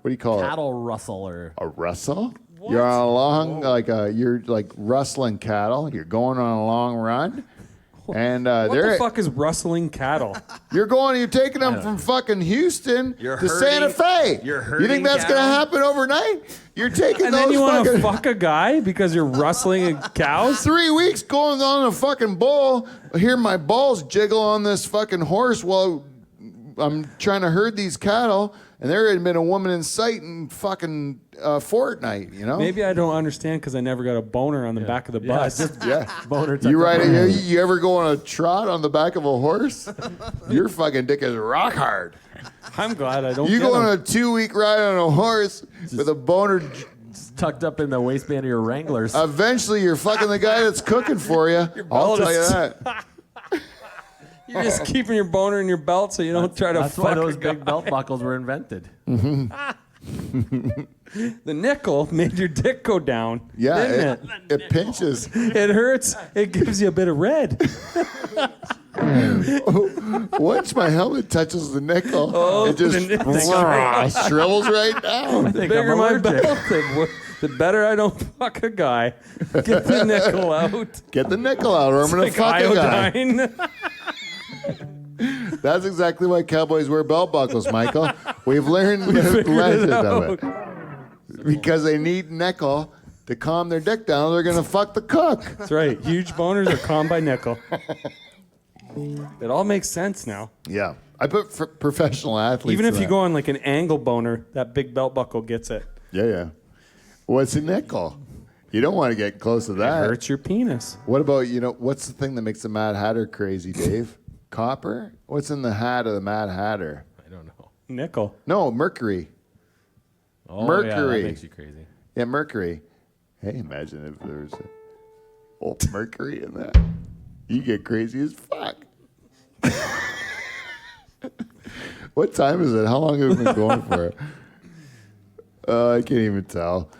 do you call Cattle rustler. it? A rustle? You're on a long, you're like rustling cattle. You're going on a long run. And What the fuck is rustling cattle? you're taking them from fucking Houston You're to Santa herding- Fe. you're You think herding that's going to cattle? happen overnight? You're taking And those then you want to fucking fuck a guy because you're rustling cows? 3 weeks going on a fucking bull. I hear my balls jiggle on this fucking horse while I'm trying to herd these cattle, and there had been a woman in sight in fucking fortnight, you know? Maybe I don't understand because I never got a boner on the back of the Yeah, bus. just Yeah. boner. tucked You up ride in it? the- You ever go on a trot on the back of a horse? Your fucking dick is rock hard. I'm glad I don't You get go on them. a 2-week ride on a horse with a boner. It's tucked up in the waistband of your Wranglers. Eventually, you're fucking the guy that's cooking for you. I'll tell you belt is- that. You're just keeping your boner in your belt so you don't try to That's why fuck those a guy. big belt buckles were invented. The nickel made your dick go down. Yeah, didn't it? it pinches. It hurts. It gives you a bit of red. Once my helmet touches the nickel, it just the nickel. shrivels right down. I think Bigger I'm my allergic. belt, The better I don't fuck a guy. Get the nickel out. Get the nickel out, or I'm going to fuck a guy. Iodine. That's exactly why cowboys wear belt buckles, Michael. We've learned the legend of it. Because they need nickel to calm their dick down, they're going to fuck the cook. That's right. Huge boners are calmed by nickel. It all makes sense now. Yeah. I put professional athletes. Even if in you that. go on like an angle boner, that big belt buckle gets it. Yeah. What's a nickel? You don't want to get close to It that. hurts your penis. What about, what's the thing that makes the Mad Hatter crazy, Dave? Copper? What's in the hat of the Mad Hatter? I don't know. Nickel. No, mercury. Oh, Mercury. Yeah, that makes you crazy. Yeah, mercury. Hey, imagine if there was mercury in that. You get crazy as fuck. What time is it? How long have we been going for? I can't even tell.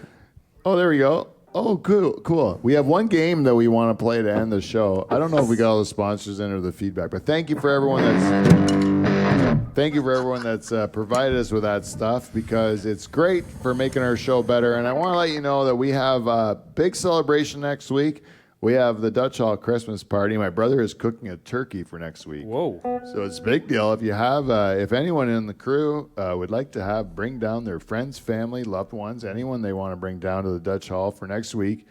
Oh, there we go. Oh, cool. We have one game that we want to play to end the show. I don't know if we got all the sponsors in or the feedback, but thank you for everyone that's provided us with that stuff, because it's great for making our show better. And I want to let you know that we have a big celebration next week. We have the Dutch Hall Christmas party. My brother is cooking a turkey for next week. Whoa. So it's a big deal. If you have, if anyone in the crew would like to bring down their friends, family, loved ones, anyone they want to bring down to the Dutch Hall for next week,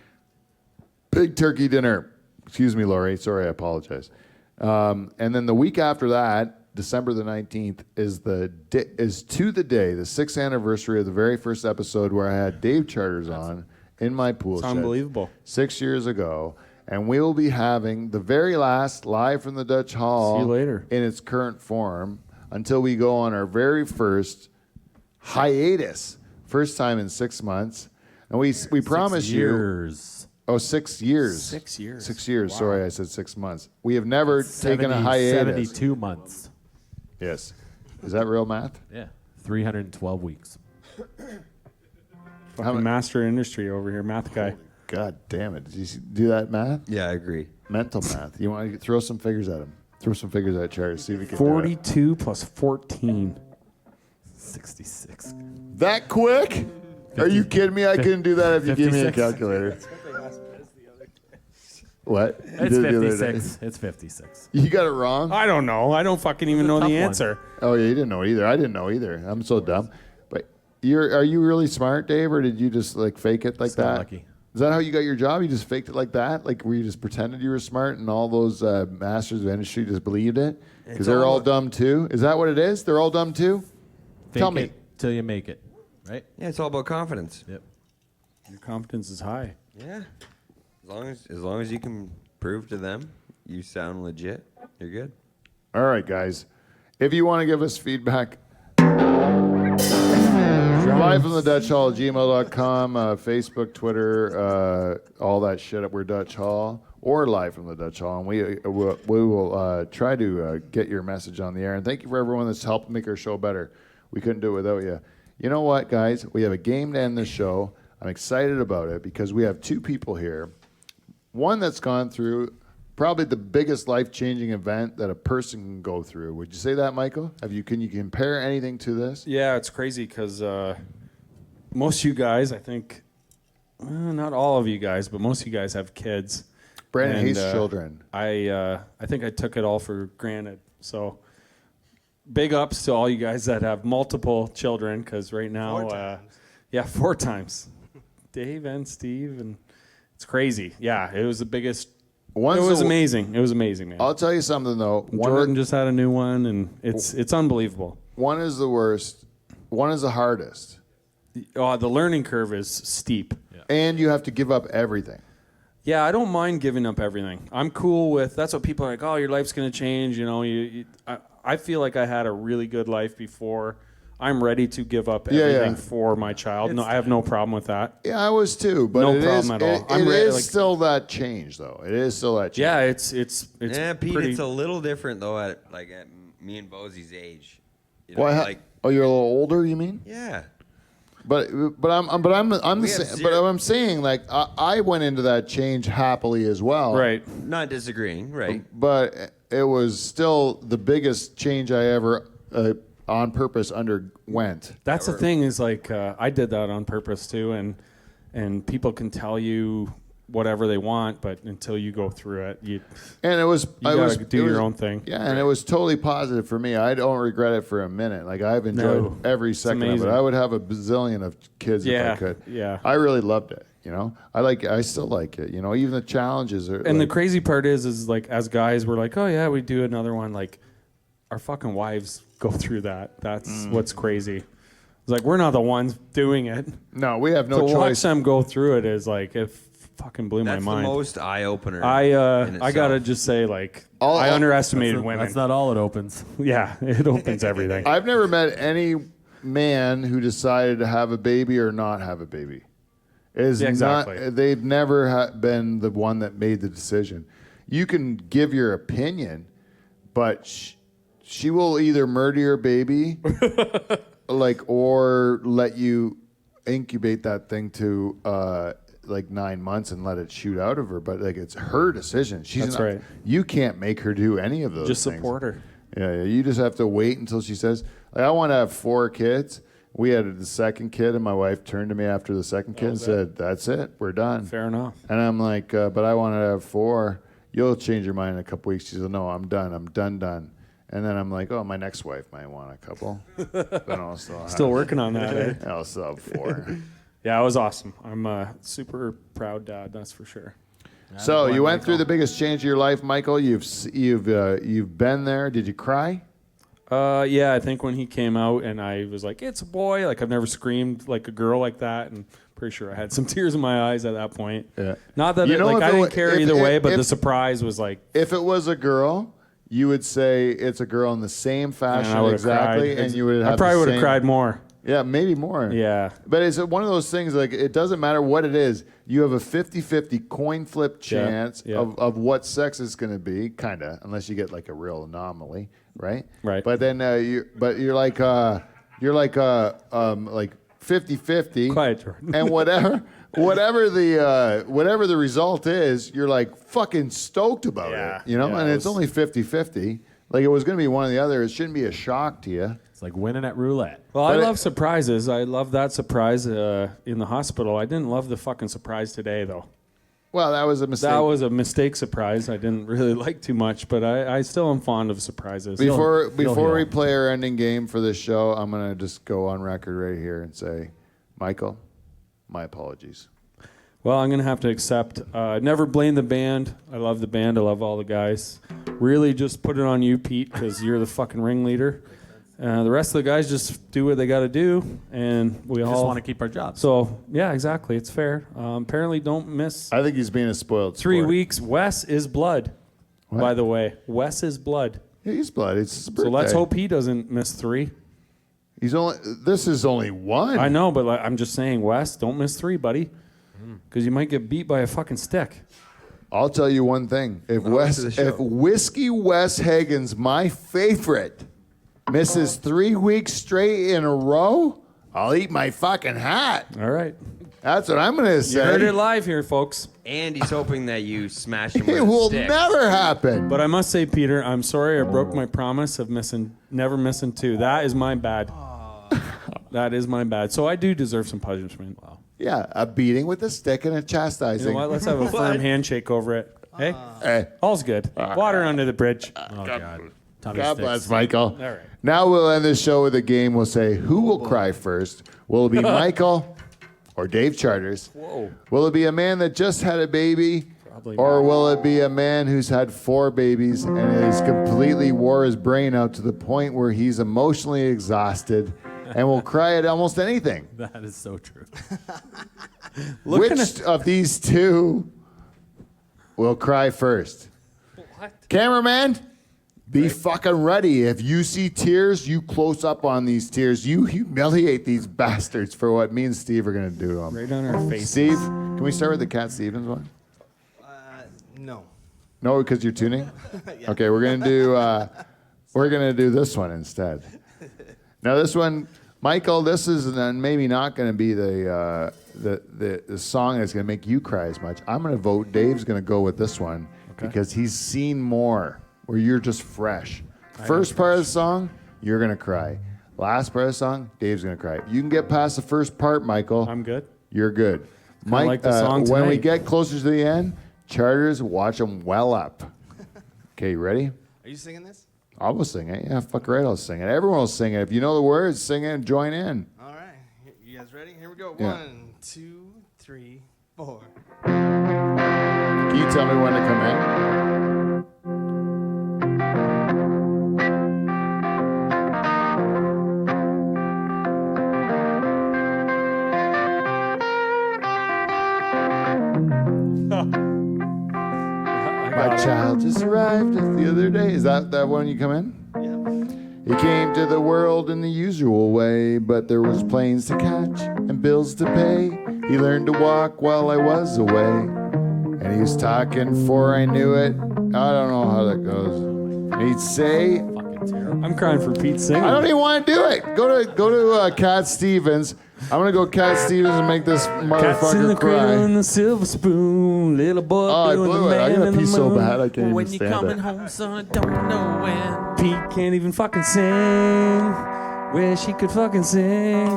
big turkey dinner. Excuse me, Lori. Sorry, I apologize. And then the week after that, December the 19th, is to the day, the 6th anniversary of the very first episode where I had Dave Charters on in my pool shed. Unbelievable. 6 years ago. And we will be having the very last live from the Dutch Hall. See you later. In its current form until we go on our very first hiatus. First time in 6 months. And we promise years. you. 6 years. 6 years. 6 years. Wow. Sorry, I said 6 months. We have never taken a hiatus. 72 months. Yes. Is that real math? Yeah. 312 weeks. Fucking master industry over here, math guy. God damn it. Did you do that math? Yeah, I agree. Mental math. You want to throw some figures at him. Throw some figures at Charlie. See if we can do 42 plus 14. 66. it. That quick? Are you kidding me? I couldn't do that if you gave me a 56. calculator. What? You It's did it the other day. 56. It's 56. You got it wrong? I don't know. I don't fucking even It's a know tough the one. answer. Oh, yeah, you didn't know either. I didn't know either. I'm so dumb. But are you really smart, Dave, or did you just fake it like Just got that? lucky. Is that how you got your job? You just faked it like that? Like where you just pretended you were smart and all those masters of industry just believed it? Because they're all dumb too? Is that what it is? They're all dumb too? Tell me. Fake it till you make it. Right? Yeah, it's all about confidence. Yep. Your confidence is high. Yeah. As long as you can prove to them you sound legit, you're good. All right, guys. If you want to give us feedback, live from the Dutch Hall, gmail.com, Facebook, Twitter, all that shit. We're Dutch Hall, or live from the Dutch Hall, and we will try to get your message on the air. And thank you for everyone that's helped make our show better. We couldn't do it without you. You know what, guys? We have a game to end the show. I'm excited about it because we have two people here. One that's gone through probably the biggest life-changing event that a person can go through. Would you say that, Michael? Can you compare anything to this? Yeah, it's crazy because most of you guys, I think, not all of you guys, but most of you guys have kids. Brandon And, hates children. I think I took it all for granted. So big ups to all you guys that have multiple children, because right now, 4 times. Dave and Steve, and it's crazy. Yeah, it was the biggest. It was amazing. It was amazing, man. I'll tell you something, though. Jordan just had a new one, and it's unbelievable. One is the worst. One is the hardest. The learning curve is steep. And you have to give up everything. Yeah, I don't mind giving up everything. I'm cool with. That's what people are like. Oh, your life's gonna change. You know, I feel like I had a really good life before. I'm ready to give up everything for my child. No, I have no problem with that. Yeah, I was too. But No it problem is, at all. It, I'm it ready, is still that change, though. It is still that change. Yeah, it's Yeah, Pete, pretty. it's a little different though at me and Bosie's age. You know, Well, you're a little older, you mean? yeah. But I'm saying like I went into that change happily as well. Right. Not disagreeing, right? But it was still the biggest change I ever on purpose underwent. That's the thing is like I did that on purpose too, and and people can tell you whatever they want, but until you go through it, you gotta do your own thing. Yeah, and it was totally positive for me. I don't regret it for a minute. Like I've enjoyed every second of it. amazing. I would have a bazillion of kids if I could. Yeah. I really loved it. I still like it. Even the challenges are. And the crazy part is like as guys, we're like, oh yeah, we do another one. Like our fucking wives go through that. That's what's crazy. It's like we're not the ones doing it. No, we have no to choice. watch them go through it is like it fucking blew That's my mind. the most eye opener. I gotta just say like I underestimated women. That's not all it opens. Yeah, it opens everything. I've never met any man who decided to have a baby or not have a baby. Exactly. They've never been the one that made the decision. You can give your opinion, but she will either murder your baby, or let you incubate that thing to 9 months and let it shoot out of her. But it's her decision. That's right. You can't make her do any of those Just things. support her. Yeah. You just have to wait until she says, I want to have 4 kids. We had the second kid, and my wife turned to me after the second kid and said, that's it. We're done. Fair enough. And I'm like, but I want to have 4. You'll change your mind in a couple weeks. She said, no, I'm done. I'm done. And then I'm like, oh, my next wife might want a couple. Then I'll Still working on that, eh? I'll still have 4. Yeah, it was awesome. I'm a super proud dad, that's for sure. So you went through the biggest change of your life, Michael. You've been there. Did you cry? Yeah, I think when he came out and I was like, it's a boy. Like I've never screamed like a girl like that, and pretty sure I had some tears in my eyes at that point. Yeah. Not that I didn't care either way, but the surprise was like. If it was a girl, you would say it's a girl in the same fashion exactly, cried. and you would have. I probably would have cried more. Yeah, maybe more. Yeah. But it's one of those things, like, it doesn't matter what it is. You have a 50-50 coin flip chance of what sex is going to be, kind of, unless you get, like, a real anomaly, right? Right. But then you're like 50-50. Quiet, Jordan. And whatever the result is, you're, like, fucking stoked about it, Yeah, and it's only 50-50. Like, it was going to be one or the other. It shouldn't be a shock to you. It's like winning at roulette. Well, I love surprises. I love that surprise in the hospital. I didn't love the fucking surprise today, though. Well, that was a mistake. That was a mistake surprise. I didn't really like too much, but I still am fond of surprises. Before we play our ending game for this show, I'm going to just go on record right here and say, Michael, my apologies. Well, I'm going to have to accept. Never blame the band. I love the band. I love all the guys. Really just put it on you, Pete, because you're the fucking ringleader. The rest of the guys just do what they got to do, and we all just want to keep our jobs. So, yeah, exactly. It's fair. Apparently, don't miss I think he's being a spoiled 3 sport. weeks. Wes is blood, by the way. Wes is blood. Yeah, he's blood. It's his birthday. So let's hope he doesn't miss 3. This is only 1. I know, but I'm just saying, Wes, don't miss 3, buddy, because you might get beat by a fucking stick. I'll tell you one thing. If Whiskey Wes Hagen's my favorite misses 3 weeks straight in a row, I'll eat my fucking hat. All right. That's what I'm going to say. You heard it live here, folks. And he's hoping that you smash him with It a will stick. never happen. But I must say, Peter, I'm sorry I broke my promise of never missing 2. That is my bad. That is my bad. So I do deserve some punishment. Wow. Yeah, a beating with a stick and a chastising. You know what? Let's have a firm handshake over it. Hey? Hey. All's good. Water under the bridge. Oh, God. Tommy God sticks. bless, Michael. All right. Now we'll end this show with a game. We'll say, who will cry first? Will it be Michael or Dave Charters? Whoa. Will it be a man that just had a baby? Probably Or not. will it be a man who's had 4 babies and has completely wore his brain out to the point where he's emotionally exhausted and will cry at almost anything? That is so true. Which of these 2 will cry first? What? Cameraman, be fucking ready. If you see tears, you close up on these tears. You humiliate these bastards for what me and Steve are going to do to them. Right on our face. Steve, can we start with the Cat Stevens one? No. No, because you're tuning? Okay, we're going to do this one instead. Now this one, Michael, this is maybe not going to be the song that's going to make you cry as much. I'm going to vote. Dave's going to go with this one because he's seen more. Where you're just fresh. First part of the song, you're going to cry. Last part of the song, Dave's going to cry. If you can get past the first part, Michael, I'm good. you're good. Kinda like the song when we tonight. get closer to the end, Charters, watch them well up. Okay, you ready? Are you singing this? I will sing it. Yeah, fuck right, I'll sing it. Everyone will sing it. If you know the words, sing it and join in. All right. You guys ready? Here we go. Yeah. 1, 2, 3, 4. Can you tell me when to come in? My child just arrived the other day. Is that when you come in? Yeah. He came to the world in the usual way, but there was planes to catch and bills to pay. He learned to walk while I was away, and he was talking before I knew it. I don't know how that goes. And he'd say, I'm crying for Pete singing. I don't even want to do it. Go to Cat Stevens. I'm gonna go Cat Stevens and make this Cats in the motherfucker cradle cry. and the silver spoon, little boy Oh, I blue and the blew it. I man gotta in the pee so moon. bad I can't When even you stand coming it. home, son, I don't know when. Pete can't even fucking sing. Wish he could fucking sing.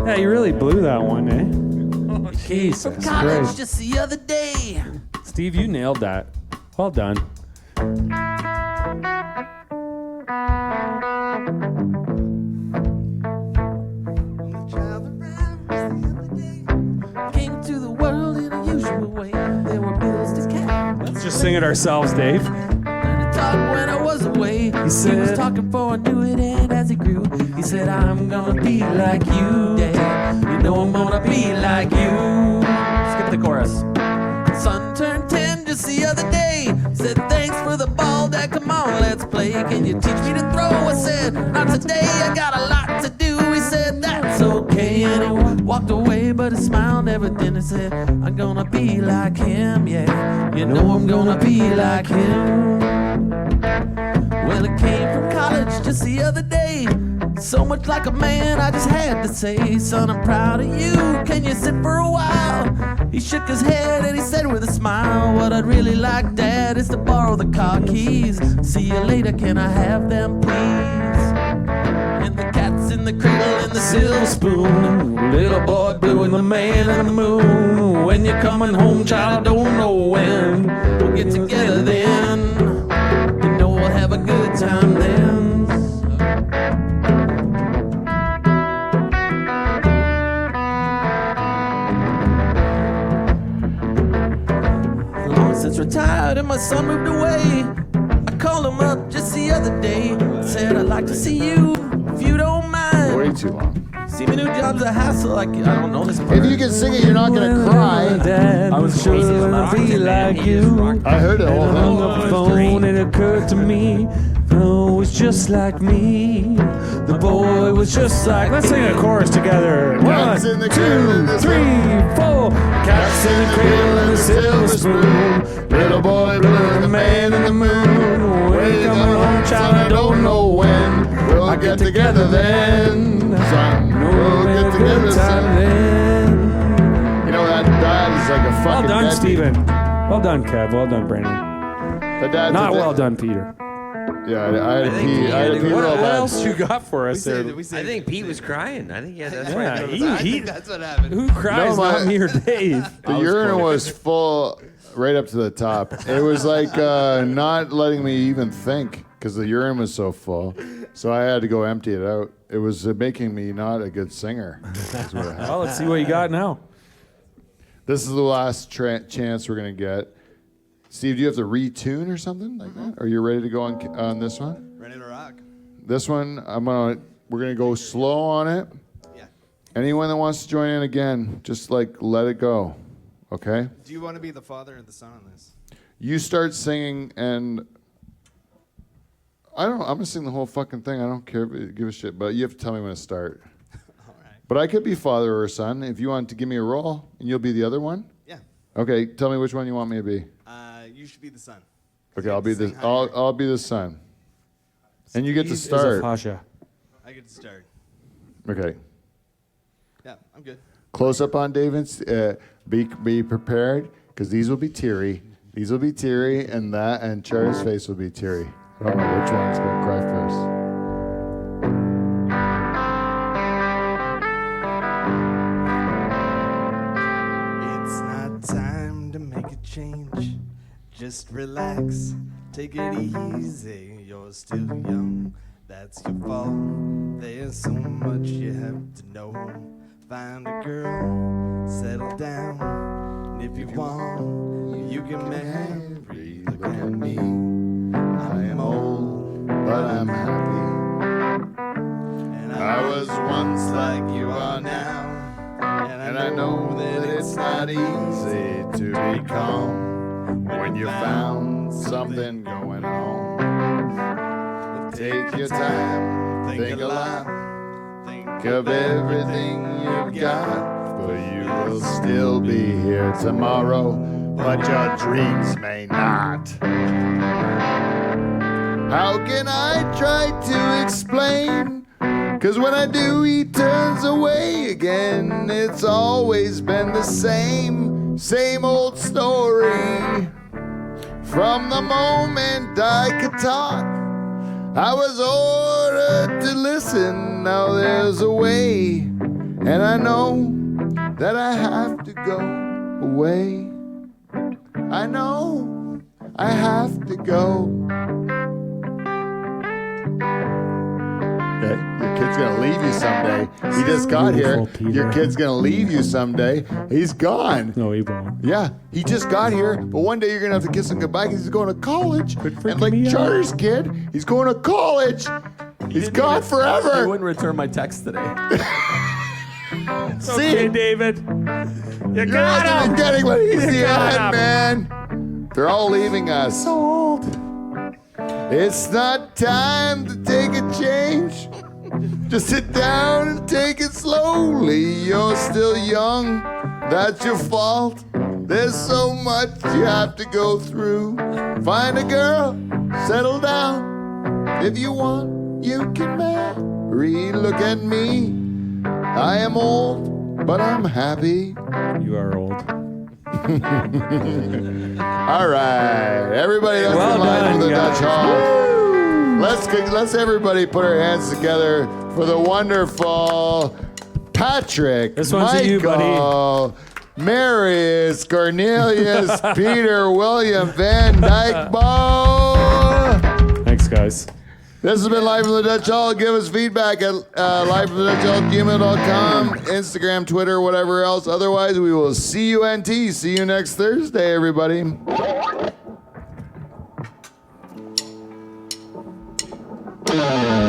Yeah, you really blew that one, eh? Jesus College Christ. just the other day. Steve, you nailed that. Well done. Came to the world in a usual way. There were bills to catch. Let's just sing it ourselves, Dave. Learned to talk when I was away. He was said- talking for I knew it, and as he grew, he said, I'm gonna be like you, Dad. You know I'm gonna be like you. Skip the chorus. Son turned 10 just the other day. Said, thanks for the ball, Dad. Come on, let's play. Can you teach me to throw? I said, not today. I got a lot to do. He said, that's okay. And he walked away, but he smiled every day and said, I'm gonna be like him, yeah. You know I'm gonna be like him. Well, he came from college just the other day. So much like a man, I just had to say, son, I'm proud of you. Can you sit for a while? He shook his head and he said with a smile, what I'd really like, Dad, is to borrow the car keys. See you later, can I have them, please? And the cat's in the cradle and the silver spoon. Little boy blue and the man in the moon. When you're coming home, child, I don't know when. We'll get together then. You know we'll have a good time then. Long since retired and my son moved away. I called him up just the other day. Said I'd like to see you if you don't mind. Way too long. See, my new job's a hassle. Like I don't know this part. If you can sing it, you're not gonna cry. Dad, I was sure gonna be like you. I heard it all And on the the phone, it occurred to me. Oh, it's just like me. The boy was just like. Let's sing a chorus together. Cats in the cradle and 2, the 3, 4. Cats in the cradle and the silver spoon. Little boy blue and the man in the moon. When you coming home, child, I don't know when. We'll get together then. Son, we'll get together time then. then. You know that is like a Well fucking done, deadbeat. Stephen. Well done, Kev. Well done, Brandon. The dad's Not a well dead- done, Peter. Yeah, I had to think pee. he I had had to to pee go- real What bad. else you got for us there? I think Pete was crying. I think that's Yeah, right. I think that's what happened. Who cries, No, my- not me or Dave? The urinal was full right up to the top. It was like not letting me even think because the urine was so full. So I had to go empty it out. It was making me not a good singer. That's what happened. Well, let's see what you got now. This is the last chance we're gonna get. Steve, do you have to retune or something like that? Are you ready to go on this one? Ready to rock. This one, we're gonna go slow on it. Yeah. Anyone that wants to join in again, just like let it go, okay? Do you want to be the father or the son on this? You start singing, and I'm gonna sing the whole fucking thing. I don't care, give a shit. But you have to tell me when to start. All right. But I could be father or son if you want to give me a role, and you'll be the other one. Yeah. Okay, tell me which one you want me to be. You should be the son. Okay, I'll be the Sing higher. I'll be the son, and you get to Is a start. fascia. I get to start. Okay. Yeah, I'm good. Close up on David's. Be prepared because these will be teary. These will be teary, and Charlie's face will be teary. I don't know which one's gonna cry first. change. Just relax, take it easy. You're still young, that's your fault. There's so much you have to know. Find a girl, settle down. And if you want, you can marry. Look at me, I am old, but I'm happy. and I was once like you are now. And I know that it's not easy to be calm when you found something going on. Take your time, think a lot, think of everything you've got. For you will still be here tomorrow, but your dreams may not. How can I try to explain? 'Cause when I do, he turns away again. It's always been the same old story. From the moment I could talk, I was ordered to listen. Now there's a way, and I know that I have to go away. I know I have to go. Your kid's gonna leave you someday. He just got here. Your kid's gonna leave you someday. He's gone. No, he won't. Yeah, he just got here, but one day you're gonna have to kiss him goodbye because he's going to college. And like me out. Charter's kid, he's going to college. He's gone He forever. wouldn't return my text today. See, Hey, David. You you're not even getting what he's the end, man. They're all leaving us. So old. It's not time to take a change. Just sit down and take it slowly. You're still young, that's your fault. There's so much you have to go through. Find a girl, settle down. If you want, you can marry. Look at me, I am old, but I'm happy. You are old. All right, everybody, that's Well the line done, from the guys. Dutch Hall. Let's everybody put our hands together for the wonderful Patrick, This one's to you, buddy. Michael, Marius, Cornelius, Peter, William, Van Dyke, Bouw. Thanks, guys. This has been Live from the Dutch Hall. Give us feedback at livefromthedutchhall@gmail.com, Instagram, Twitter, whatever else. Otherwise, we will see you NT. See you next Thursday, everybody. Yeah.